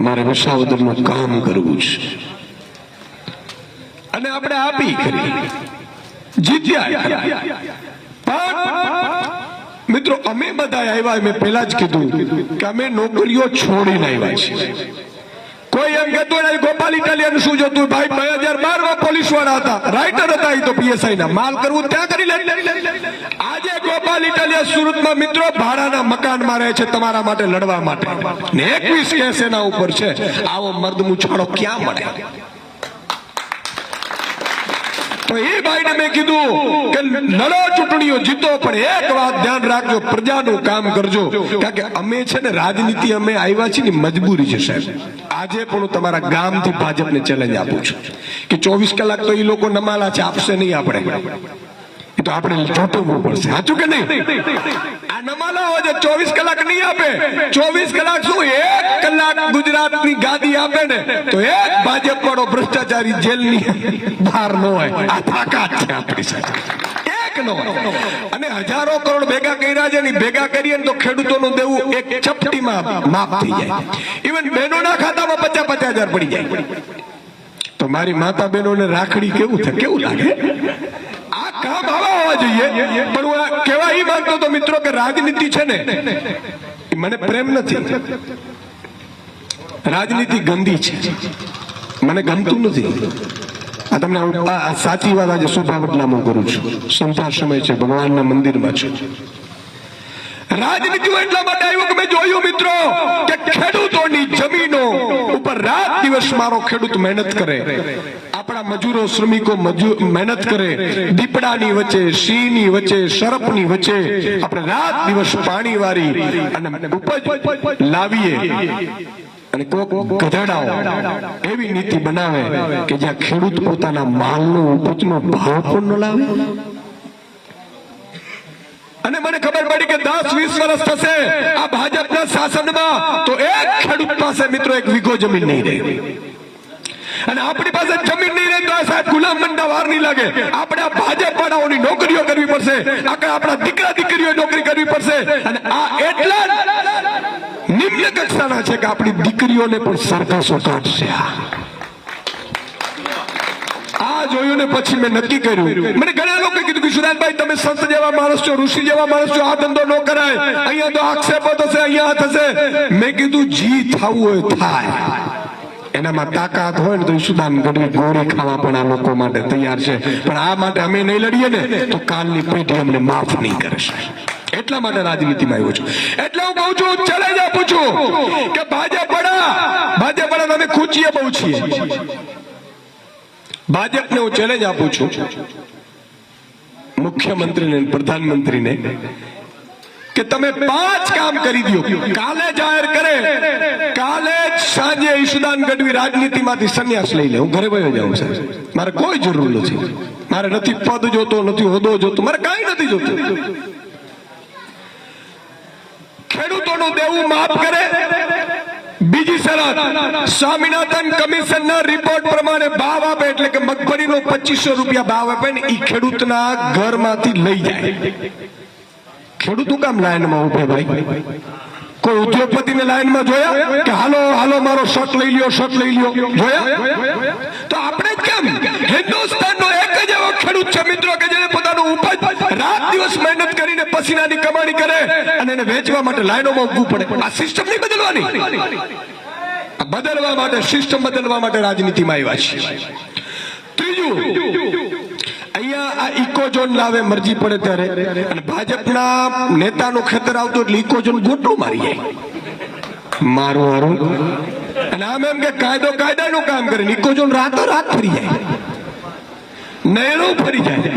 મારે વિસાવદરનું કામ કરવું છે. અને આપણે આપી કરી જીત્યા. મિત્રો અમે બધા આવ્યા, મેં પહેલા જ કીધું કે અમે નોકરીઓ છોડીને આવ્યા છીએ. કોઈ એમ કહેતો ગોપાલ ઇટાલિયન શું જોતું? ભાઈ 2012 માં પોલીસ વાળા હતા, રાઇટર હતા, એ તો પીએસઆઈ ના માલ કરવું ત્યાં કરી લે. આજે ગોપાલ ઇટાલિયન સુરતમાં મિત્રો ભાડાના મકાનમાં રહે છે તમારા માટે લડવા માટે, ને 21 કેસ એના ઉપર છે. આવો મર્દ મુછાળો ક્યાં મળે? તો એ ભાઈને મેં કીધું કે લડો, ચૂંટણીઓ જીતો, પણ એક વાત ધ્યાન રાખજો, પ્રજાનું કામ કરજો. કારણ કે અમે છે ને રાજનીતિ અમે આવ્યા છીએ ને મજબૂરી છે સાહેબ. આજે પણ હું તમારા ગામથી ભાજપને ચેલેન્જ આપું છું કે 24 કલાક તો એ લોકો નમાલા છે, આપશે નહીં. આપણે એ તો આપણે જોટવું પડશે. સાચું કે નહીં? આ નમાલા હોય છે 24 કલાક નહીં આપે. 24 કલાક શું, 1 કલાક ગુજરાતની ગાદી આપે ને તો એક ભાજપ વાળો ભ્રષ્ટાચારી જેલની બહાર ન હોય. આ તાકાત છે આપણી સાથે. એક નો અને હજારો કરોડ ભેગા કર્યા છે ને, ભેગા કરીએ ને તો ખેડૂતોનું દેવું એક ચપટીમાં માફ થઈ જાય. ઇવન બહેનોના ખાતામાં 50,000 પડી જાય. તો મારી માતા બહેનોને રાખડી કેવું થાય, કેવું લાગે? આ કામ આવા હોવા જોઈએ. પણ હું કહેવા એ માંગતો તો મિત્રો કે રાજનીતિ છે ને મને પ્રેમ નથી. રાજનીતિ ગંદી છે, મને ગમતું નથી. આ તમને સાચી વાત આજે શુભાવટનામું કરું છું. સંધ્યા સમય છે, ભગવાનના મંદિરમાં છું. રાજનીતિ એટલા માટે આવ્યું કે મેં જોયું મિત્રો કે ખેડૂતોની જમીનો ઉપર રાત દિવસ મારો ખેડૂત મહેનત કરે, આપણા મજૂરો શ્રમિકો મહેનત કરે, દીપડાની વચ્ચે, સિંહની વચ્ચે, સર્પની વચ્ચે આપણે રાત દિવસ પાણી વારી અને ઉપજ લાવીએ. અને કોક ગધેડાઓ એવી નીતિ બનાવે કે જ્યાં ખેડૂત પોતાના માલનો ઉપજનો ભાવ પણ ન લાવે. અને મને ખબર પડી કે 10-20 વર્ષ થશે આ ભાજપના શાસનમાં તો એક ખેડૂત પાસે મિત્રો 1 વીઘો જમીન નહીં રહે. અને આપણી પાસે જમીન નહીં રહે તો આ સાહેબ ગુલામ મંડા વાર નહીં લાગે. આપણે આ ભાજપ વાળાઓની નોકરીઓ કરવી પડશે, આપણા દીકરા દીકરીઓ નોકરી કરવી પડશે. અને આ એટલા નિમ્ન કક્ષાના છે કે આપણી દીકરીઓને પણ સરઘસો કાઢશે. આ જોયું ને પછી મેં નક્કી કર્યું. મને ઘણા લોકો કીધું કે સુદાનભાઈ તમે સંત જેવા માણસ છો, ઋષિ જેવા માણસ છો, આ ધંધો ન કરાય, અહીંયા તો આક્ષેપો થશે, અહીંયા થશે. મેં કીધું જી થવું હોય થાય. એનામાં તાકાત હોય ને તો સુદાન ગઢવી ગોળી ખાવા પણ આ લોકો માટે તૈયાર છે. પણ આ માટે અમે નહીં લડીએ ને તો કાલની પેઢી અમને માફ નહીં કરશે. એટલા માટે રાજનીતિમાં આવ્યો છું. એટલે હું કહું છું, ચેલેન્જ આપું છું કે ભાજપ વાળા અમે ખૂચીએ બહુ છીએ. ભાજપને હું ચેલેન્જ આપું છું, મુખ્યમંત્રીને, પ્રધાનમંત્રીને, કે તમે 5 કામ કરી દો. કાલે જાહેર કરે, કાલે જ સાંજે ઈશુદાન ગઢવી રાજનીતિમાંથી સંન્યાસ લઈ લે. હું ઘરે વયો જાઉં સાહેબ, મારે કોઈ જરૂર નથી. મારે નથી પદ જોતો, નથી હોદ્દો જોતો, મારે કાંઈ નથી જોતું. ખેડૂતોનું દેવું માફ કરે. બીજી શરત, સ્વામિનાથન કમિશનના રિપોર્ટ પ્રમાણે ભાવ આપે, એટલે કે મગફળીનો 2500 રૂપિયા ભાવ આપે ને એ ખેડૂતના ઘરમાંથી લઈ જાય. ખેડૂતો કામ લાઈનમાં ઉભે ભાઈ? કોઈ ઉદ્યોગપતિને લાઈનમાં જોયા કે હાલો હાલો મારો શર્ટ લઈ લ્યો, શર્ટ લઈ લ્યો? જોયા? તો આપણે કેમ? હિન્દુસ્તાનનો એક જ એવો ખેડૂત છે મિત્રો કે જેને પોતાનું ઉપજ રાત દિવસ મહેનત કરીને પસીનાની કમાણી કરે અને એને વેચવા માટે લાઈનોમાં ઊભું પડે. આ સિસ્ટમ નહીં બદલવાની. બદલવા માટે, સિસ્ટમ બદલવા માટે રાજનીતિમાં આવ્યા છે. ત્રીજું, અહીંયા આ ઇકોઝોન લાવે મરજી પડે ત્યારે, અને ભાજપના નેતાનું ખેતર આવતું એટલે ઇકોઝોન ગોટો મારી જાય મારું હારું. અને આમ એમ કે કાયદો કાયદાનું કામ કરે, ઇકોઝોન રાતો રાત ફરી જાય, નહેરું ફરી જાય.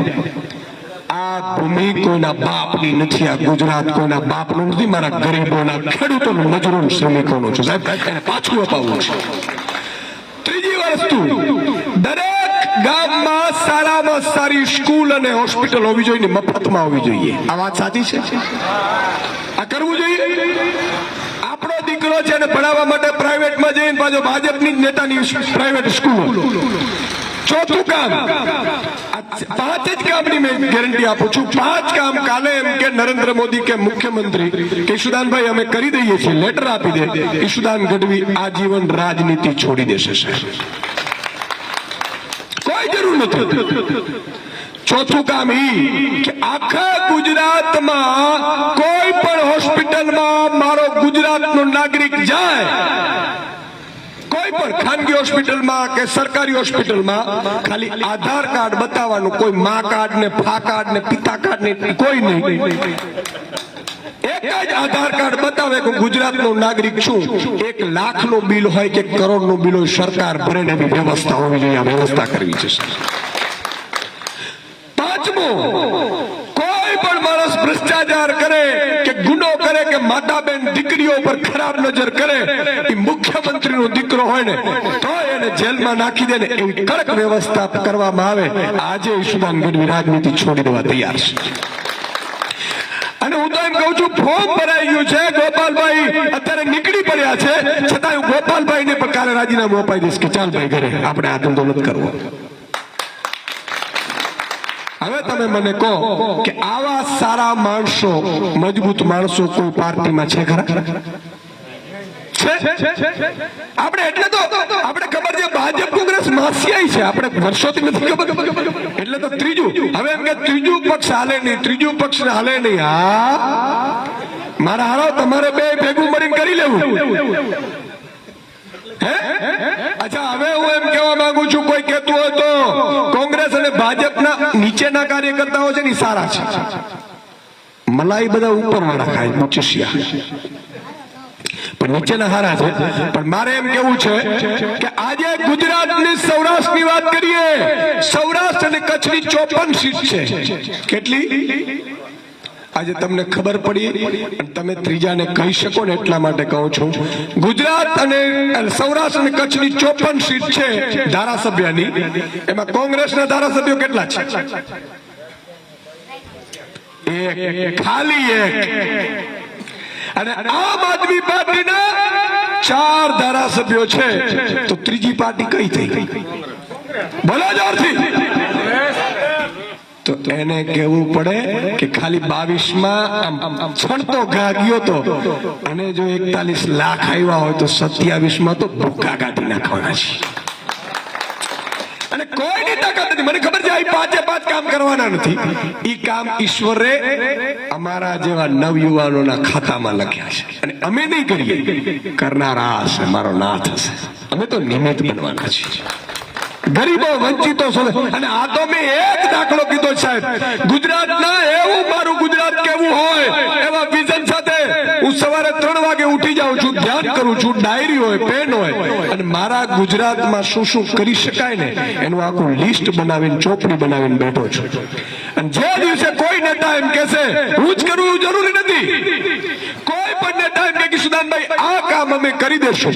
આ ભૂમિ કોઈના બાપની નથી, આ ગુજરાત કોઈના બાપનું નથી, મારા ગરીબોના, ખેડૂતોનું, મજૂરોનું, શ્રમિકોનું છે સાહેબ. એને પાછું અપાવવું છે. ત્રીજી વસ્તુ, દરેક ગામમાં સારામાં સારી સ્કૂલ અને હોસ્પિટલ હોવી જોઈએ, મફતમાં હોવી જોઈએ. આ વાત સાચી છે? આ કરવું જોઈએ. આપણો દીકરો દીકરો છે એને ભણાવવા માટે પ્રાઇવેટમાં જઈને પાછો ભાજપની જ નેતાની પ્રાઇવેટ સ્કૂલ. ચોથું કામ, 5 જ કામની મેં ગેરંટી આપું છું. 5 કામ કાલે એમ કે નરેન્દ્ર મોદી કે મુખ્યમંત્રી કે ઈશુદાનભાઈ અમે કરી દઈએ છીએ, લેટર આપી દે, ઈશુદાન ગઢવી આજીવન રાજનીતિ છોડી દેશે સાહેબ, કોઈ જરૂર નથી. ચોથું કામ કે આખા ગુજરાતમાં કોઈ પણ હોસ્પિટલમાં મારો ગુજરાતનો નાગરિક જાય, કોઈ પણ ખાનગી હોસ્પિટલમાં કે સરકારી હોસ્પિટલમાં, ખાલી આધાર કાર્ડ બતાવવાનું, કોઈ મા કાર્ડ ને ફા કાર્ડ ને પિતા કાર્ડ ને કોઈ નહીં, એક જ આધાર કાર્ડ બતાવે કે ગુજરાતનો નાગરિક છું. 1 લાખનું બિલ હોય કે કરોડનું બિલ હોય, સરકાર ભરે એવી વ્યવસ્થા હોવી જોઈએ. આ વ્યવસ્થા કરવી છે. પાંચમું, કોઈ પણ માણસ ભ્રષ્ટાચાર કરે કે ગુનો કરે કે માતા બેન દીકરીઓ પર ખરાબ નજર કરે, એ મુખ્યમંત્રીનો દીકરો હોય ને તો એને જેલમાં નાખી દે ને એવી કડક વ્યવસ્થા કરવામાં આવે. આજે ઈશુદાન ગઢવી રાજનીતિ છોડી દેવા તૈયાર છે. અને હું તો એમ કહું છું, ફોર્મ ભરાઈ ગયું છે, ગોપાલભાઈ અત્યારે નીકળી પડ્યા છે, છતાં હું ગોપાલભાઈ ને પણ કાલે રાજીનામું અપાઈ દઈશ કે ચાલ ભાઈ ઘરે, આપણે આ ધંધો નથી કરવો. હવે તમે મને કહો કે આવા સારા માણસો, મજબૂત માણસો કોઈ પાર્ટીમાં છે ખરા? આપણે એટલે તો આપણે ખબર છે ભાજપ કોંગ્રેસ માસિયાઈ છે, આપણે વર્ષોથી નથી ખબર. એટલે તો ત્રીજું, હવે એમ કે ત્રીજું પક્ષ હાલે નહીં, ત્રીજું પક્ષ હાલે નહીં. હા, મારા હારો તમારે બે ભેગું મળીને કરી લેવું. અચ્છા, હવે હું એમ કહેવા માંગુ છું, કોઈ કહેતું હોય તો કોંગ્રેસ અને ભાજપના નીચેના કાર્યકર્તાઓ છે ને સારા છે, મલાઈ બધા ઉપર વાળા ખાય, મુચિયા, પણ નીચેના હારા છે. પણ મારે એમ કેવું છે કે આજે ગુજરાતની સૌરાષ્ટ્રની વાત કરીએ, સૌરાષ્ટ્ર અને કચ્છની 54 સીટ છે. કેટલી? આજે તમને ખબર પડી અને તમે ત્રીજાને કહી શકો ને એટલા માટે કહું છું. ગુજરાત અને સૌરાષ્ટ્ર અને કચ્છની 54 સીટ છે ધારાસભ્યની. એમાં કોંગ્રેસના ધારાસભ્યો કેટલા છે? એક, ખાલી એક. અને આમ આદમી પાર્ટીના 4 ધારાસભ્યો છે. તો ત્રીજી પાર્ટી કઈ થઈ? બોલો જોરથી. તો એને કહેવું પડે કે ખાલી 22માં છણતો ઘા ગયો તો, અને જો 41 લાખ આવ્યા હોય તો 27માં તો ભૂકા કાઢી નાખવાના છે. અને કોઈની તાકાત નથી. મને ખબર છે આ 5 કામ કરવાના નથી. ઈ કામ ઈશ્વરે અમારા જેવા નવયુવાનોના ખાતામાં લખ્યા છે, અને અમે નહીં કરીએ, કરનારા હશે, મારો નાથ હશે. અમે તો નિમિત્ત બનવાના છીએ. ગરીબો વંચિતો, અને આ તો મેં એક દાખલો કીધો સાહેબ, ગુજરાતના એવું મારું ગુજરાત કેવું હોય એવા વિઝન સાથે હું સવારે 3 વાગે ઉઠી જાઉં છું, ધ્યાન કરું છું, ડાયરી હોય, પેન હોય, અને મારા ગુજરાતમાં શું શું કરી શકાય ને એનું આખું લિસ્ટ બનાવીને, ચોપડી બનાવીને બેઠો છું. અને જે દિવસે કોઈ નેતા એમ કહેશે હું જ કરું એવું જરૂરી નથી, કોઈ પણ નેતા એમ કે સુદાનભાઈ આ કામ અમે કરી દેશું,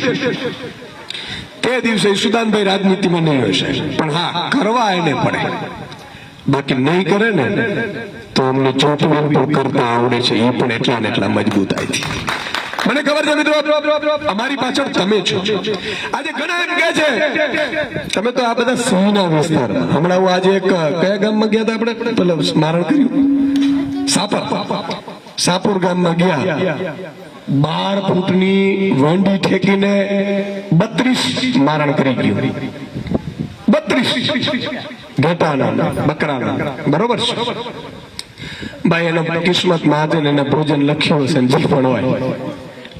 તે દિવસે સુદાનભાઈ રાજનીતિમાં નહીં હોય સાહેબ. પણ હા, કરવા એને પડે, બાકી નહીં કરે ને તો અમને ચોપડી પણ કરતા આવડે છે, એ પણ એટલા ને એટલા મજબૂતાઈથી. મને ખબર છે મિત્રો, અમારી પાછળ તમે છો. આજે ઘણા એમ કહે છે તમે તો આ બધા સિંહના વિસ્તાર. હમણાં હું આજે એક કયા ગામમાં ગયા હતા, આપણે પેલું સ્મરણ કર્યું, સાપુર ગામમાં ગયા, 12 ફૂટની વંડી ઠેકીને 32 મારણ કરી ગયું. 32 ઘેટાના, બકરાના, બરોબર છે ભાઈ. એનો કિસ્મત મહાજન એને ભોજન લખ્યું હશે, જે પણ હોય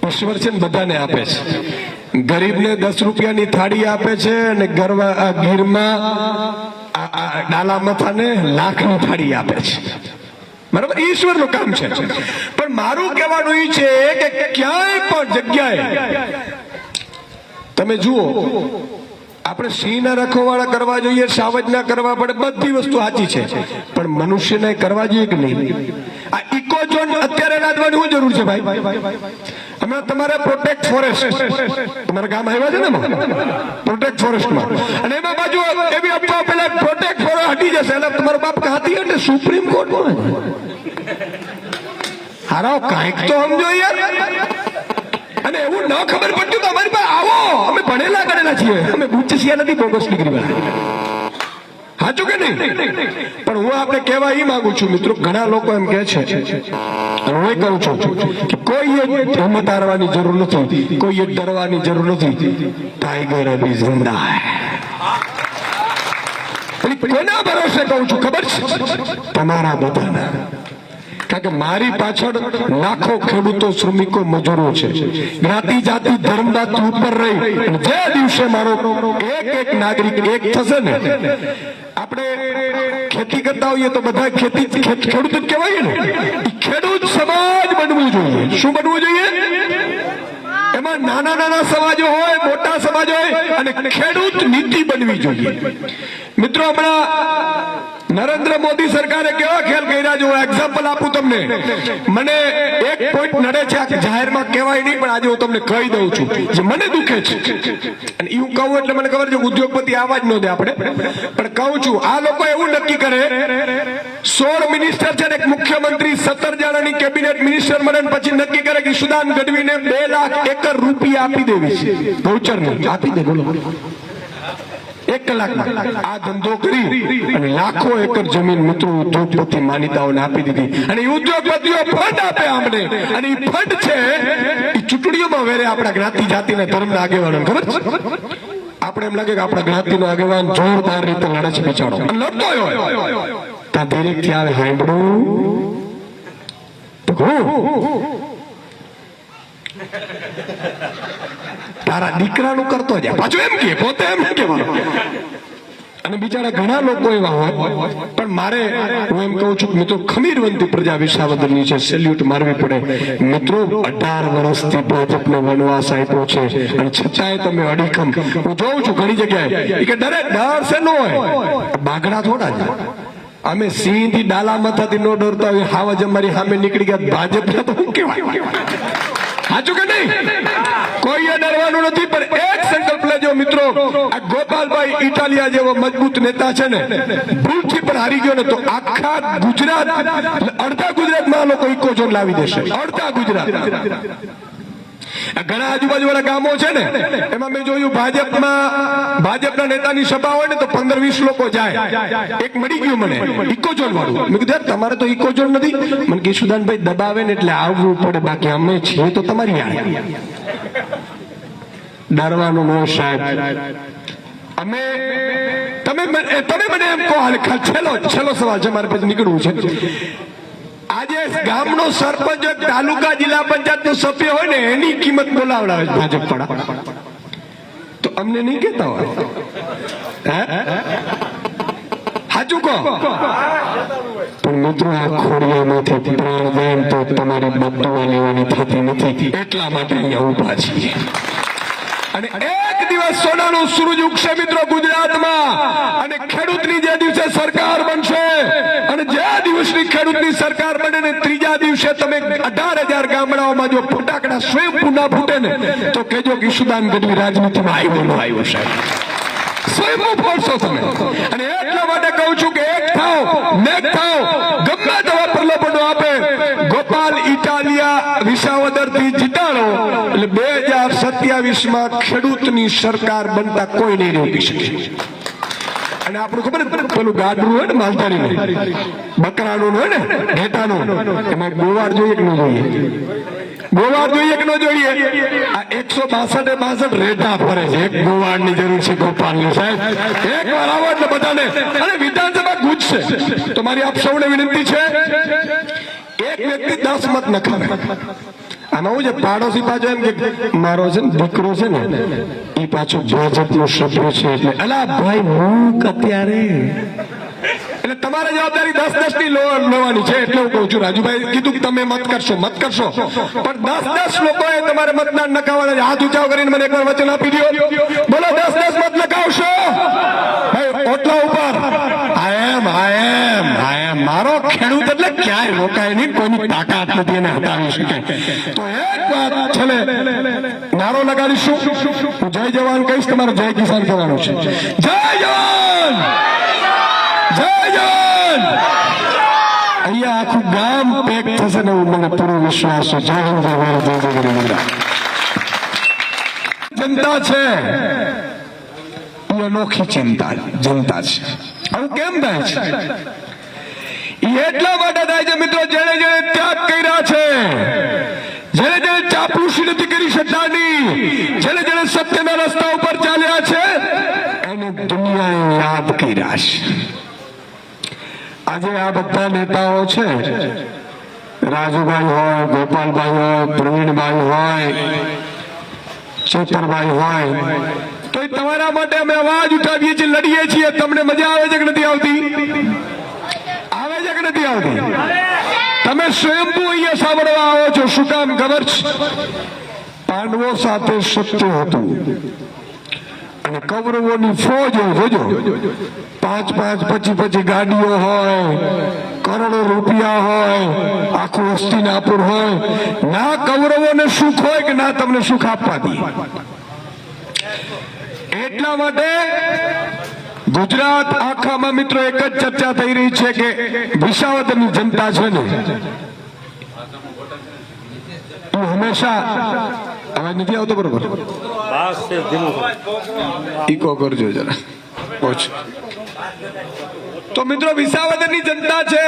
ઈશ્વર છે ને બધાને આપે છે. ગરીબને 10 રૂપિયાની થાળી આપે છે, અને ગીરમાં ડાલા મથાને લાખની થાળી આપે છે. બરાબર, ઈશ્વરનું કામ છે. પણ મારું કહેવાનું એ છે કે ક્યાંય પણ જગ્યાએ તમે જુઓ, આપણે સિંહના રખવાળા કરવા જોઈએ, સાવજના કરવા પડે, બધી વસ્તુ સાચી છે, પણ મનુષ્યને કરવા જોઈએ કે નહીં? આ ઇકો ઝોન અત્યારે લાદવાની શું જરૂર છે ભાઈ? અમે તમારે પ્રોટેક્ટ ફોરેસ્ટ, તમારા ગામ આવ્યા છે ને પ્રોટેક્ટ ફોરેસ્ટમાં, અને એમાં બાજુ એવી અફવા પેલા પ્રોટેક્ટ ફોરેસ્ટ હટી જશે એટલે તમારો બાપ હાથી એટલે સુપ્રીમ કોર્ટમાં હારાઓ કાંઈક તો સમજો યાર. અને એવું ન ખબર પડતું તો અમારી પાસે આવો, અમે ભણેલા ગણેલા છીએ, અમે ગુચ્છિયા નથી બોગસ ડિગ્રી વાળા. સાચું કે નહીં? પણ હું આપણે કહેવા એ માંગુ છું મિત્રો, ઘણા લોકો એમ કહે છે, હું કહું છું કે કોઈએ હિંમત હારવાની જરૂર નથી, કોઈએ ડરવાની જરૂર નથી. ટાઈગર અભી જિંદા હૈ. કોના ભરોસે કહું છું ખબર છે? તમારા બધાના. કારણ કે મારી પાછળ લાખો ખેડૂતો, શ્રમિકો, મજૂરો છે. જ્ઞાતિ જાતિ ધર્મદાત ઉપર રહી જે દિવસે મારો એક નાગરિક એક થશે ને, આપણે ખેતી કરતા હોઈએ તો બધા ખેડૂત જ કહેવાય ને. ખેડૂત સમાજ બનવું જોઈએ. શું બનવું જોઈએ? એમાં નાના નાના સમાજો હોય, મોટા સમાજ હોય, અને ખેડૂત નીતિ બનવી જોઈએ. મિત્રો હમણાં નરેન્દ્ર મોદી સરકારે કેવા ખેલ કર્યા છે, હું એક્ઝામ્પલ આપું તમને. મને એક પોઈન્ટ નડે છે, આ જાહેરમાં કહેવાય નહીં, પણ આજે હું તમને કહી દઉં છું જે મને દુખે છે. અને એવું કહું એટલે મને ખબર છે ઉદ્યોગપતિ આવા જ ન દે આપણે, પણ કહું છું આ લોકો એવું નક્કી કરે 16 મિનિસ્ટર છે ને એક મુખ્યમંત્રી 17 જણાની કેબિનેટ મિનિસ્ટર મળે, પછી નક્કી કરે કે સુદાન ગઢવીને 2 લાખ એકર રૂપિયા આપી દેવી છે. ગૌચર આપી દે, બોલો 1 કલાકમાં આ ધંધો કરી અને લાખો એકર જમીન મિત્રો ઉદ્યોગપતિ માનીતાઓને આપી દીધી. અને ઉદ્યોગપતિઓ ફંડ આપે અમને, અને એ ફંડ છે એ ચૂંટણીઓમાં વેરે આપણા જ્ઞાતિ જાતિના ધર્મના આગેવાનો. ખબર છે? આપણે એમ લાગે કે આપણા જ્ઞાતિનો આગેવાન જોરદાર રીતે લડે છે, બિચારો લડતો હોય ત્યાં દરેકથી આવે હાંભળું તો તારા દીકરાનું કરતો જાય, પાછું એમ કે પોતે એમ કહેવાનું. અને બિચારા ઘણા લોકો એવા હોય, પણ મારે હું એમ કહું છું મિત્રો, ખમીરવંતી પ્રજા વિસાવદરની છે, સેલ્યુટ મારવી પડે. મિત્રો 18 વર્ષથી ભાજપનો વનવાસ આપ્યો છે, અને છતાંય તમે અડીખમ, હું જોઉં છું ઘણી જગ્યાએ કે ડર છે ન હોય. બાઘડા થોડા જ અમે સિંહ થી ડાલા માથાથી નો ડરતા હોય, હાવજ અમારી સામે નીકળી ગયા, ભાજપના તો શું કહેવાય? સાચું કે નહીં? કોઈએ ડરવાનું નથી. પણ એક સંકલ્પ લેજો મિત્રો, આ ગોપાલભાઈ ઇટાલિયા જેવો મજબૂત નેતા છે ને, ભૂલથી પણ હારી ગયો ને તો આખા ગુજરાત, અડધા ગુજરાતમાં આ લોકો ઇકોઝોન લાવી દેશે. અડધા ગુજરાત. ઘણા આજુબાજુ વાળા ગામો છે ને, એમાં મેં જોયું ભાજપના નેતાની સભા હોય ને તો 15-20 લોકો જાય. એક મળી ગયું મને ઇકોઝોન વાળું. મેં કીધું તમારે તો ઇકોઝોન નથી. મને કે સુદાનભાઈ દબાવે ને એટલે આવવું પડે, બાકી અમે છીએ તો તમારી યાર. ડરવાનું ન સાહેબ. અમે તમે મને એમ કહો, છેલ્લો સવાલ છે મારે, પછી નીકળવું છે. આજે ગામનો સરપંચ તાલુકા જિલ્લા પંચાયતનો સભ્ય હોય ને, એની કિંમત બોલાવડાવે ભાજપ વાળા, તો અમને નહીં કહેતા હોય? સાચું કહો. પણ મિત્રો આ ખોડિયામાંથી પ્રાણ જાય તો તમારી બદુઆ લેવાની થતી નથી, એટલા માટે અહીંયા ઉભા છીએ. અને એક દિવસ સોનાનો સૂરજ ઉગશે મિત્રો ગુજરાતમાં, અને ખેડૂતની જે દિવસે સરકાર બનશે, અને જે દિવસની ખેડૂતની સરકાર બને ને ત્રીજા દિવસે તમે 18,000 ગામડાઓમાં જો ફટાકડા સ્વયં ના ફૂટે ને, તો કહેજો કે સુદાન ગઢવી રાજનીતિમાં આવ્યો ન આવ્યો સાહેબ. સ્વયં ફોડશો તમે. અને એટલા માટે કહું છું કે એક થાવ, નેક થાવ, ગમે તેવા પ્રલોભનો આપે, ગોપાલ ઇટાલિયા વિસાવદર થી જીતાડો એટલે 2027માં ખેડૂતની સરકાર બનતા કોઈ નહીં રોકી શકે. અને આપણું ખબર પેલું ગાડરું હોય ને માલધારી બકરાનું હોય ને ઘેટાનું, એમાં ગોવાળ જોઈએ કે ન જોઈએ? ગોવાળ જોઈએ કે ન જોઈએ? આ 162 રેટા ફરે છે. એક ગોવાળની જરૂર છે ગોપાલની સાહેબ. એક વાર આવો એટલે બધાને, અને વિધાનસભા ગુજશે તો મારી આપ સૌને વિનંતી છે, એક વ્યક્તિ 10 મત નખાવે. આમાં હું છે, પાડોશી પાછો એમ કે મારો છે ને દીકરો છે ને એ પાછો ભાજપનો સભ્ય છે, એટલે અલા ભાઈ હું અત્યારે, એટલે તમારે જવાબદારી 10-10 ની લેવાની છે. એટલે હું કહું છું, રાજુભાઈ કીધું કે તમે મત કરશો, પણ 10-10 લોકોએ તમારે મતદાન નખાવાના. હાથ ઊંચાઓ કરીને મને એકવાર વચન આપી દો, બોલો 10-10 મત નખાવશો ભાઈ ઓટલા ઉપર. મારો ખેડૂત એટલે ક્યાંય રોકાય નહીં, કોઈની તાકાત નથી એને હટાવી શકે. તો એક વાત છેલ્લે નારો લગાડીશું, હું જય જવાન કહીશ, તમારે જય કિસાન કહેવાનું છે. જય જવાન, જય જવાન. અહીંયા આખું ગામ પેક થશે ને એવું મને પૂરો વિશ્વાસ છે. જય હિન્દ, જય ભારત, જય જય ગરીબ. જનતા છે એ અનોખી જનતા છે. આવું કેમ થાય છે? એ એટલા માટે થાય છે મિત્રો, જેને જેને ત્યાગ કર્યા છે, જેને જેને ચાપલુસી નથી કરી શકતાની, જેને જેને સત્યના રસ્તા ઉપર ચાલ્યા છે, એને દુનિયાએ યાદ કર્યા છે. આજે આ બધા નેતાઓ છે, રાજુભાઈ હોય, ગોપાલભાઈ હોય, પ્રવીણભાઈ હોય, ચેતરભાઈ હોય, તો એ તમારા માટે અમે અવાજ ઉઠાવીએ છીએ, લડીએ છીએ. તમને મજા આવે છે કે નથી આવતી? આવે છે કે નથી આવતી? તમે સ્વયંભૂ અહીંયા સાંભળવા આવો છો. શું કામ ખબર છે? પાંડવો સાથે સત્ય હતું અને કૌરવોની ફોજ જોજો, 5-5, 25 ગાડીઓ હોય, કરોડો રૂપિયા હોય, આખું હસ્તિનાપુર હોય. ના કૌરવોને સુખ હોય કે ના તમને સુખ આપવા દે. એટલા માટે ગુજરાત આખામાં મિત્રો એક જ ચર્ચા થઈ રહી છે કે વિસાવદરની જનતા છે ને, તું હંમેશા અવાજ નથી આવતો બરોબર? ઈકો કરજો જરા. તો મિત્રો વિસાવદરની જનતા છે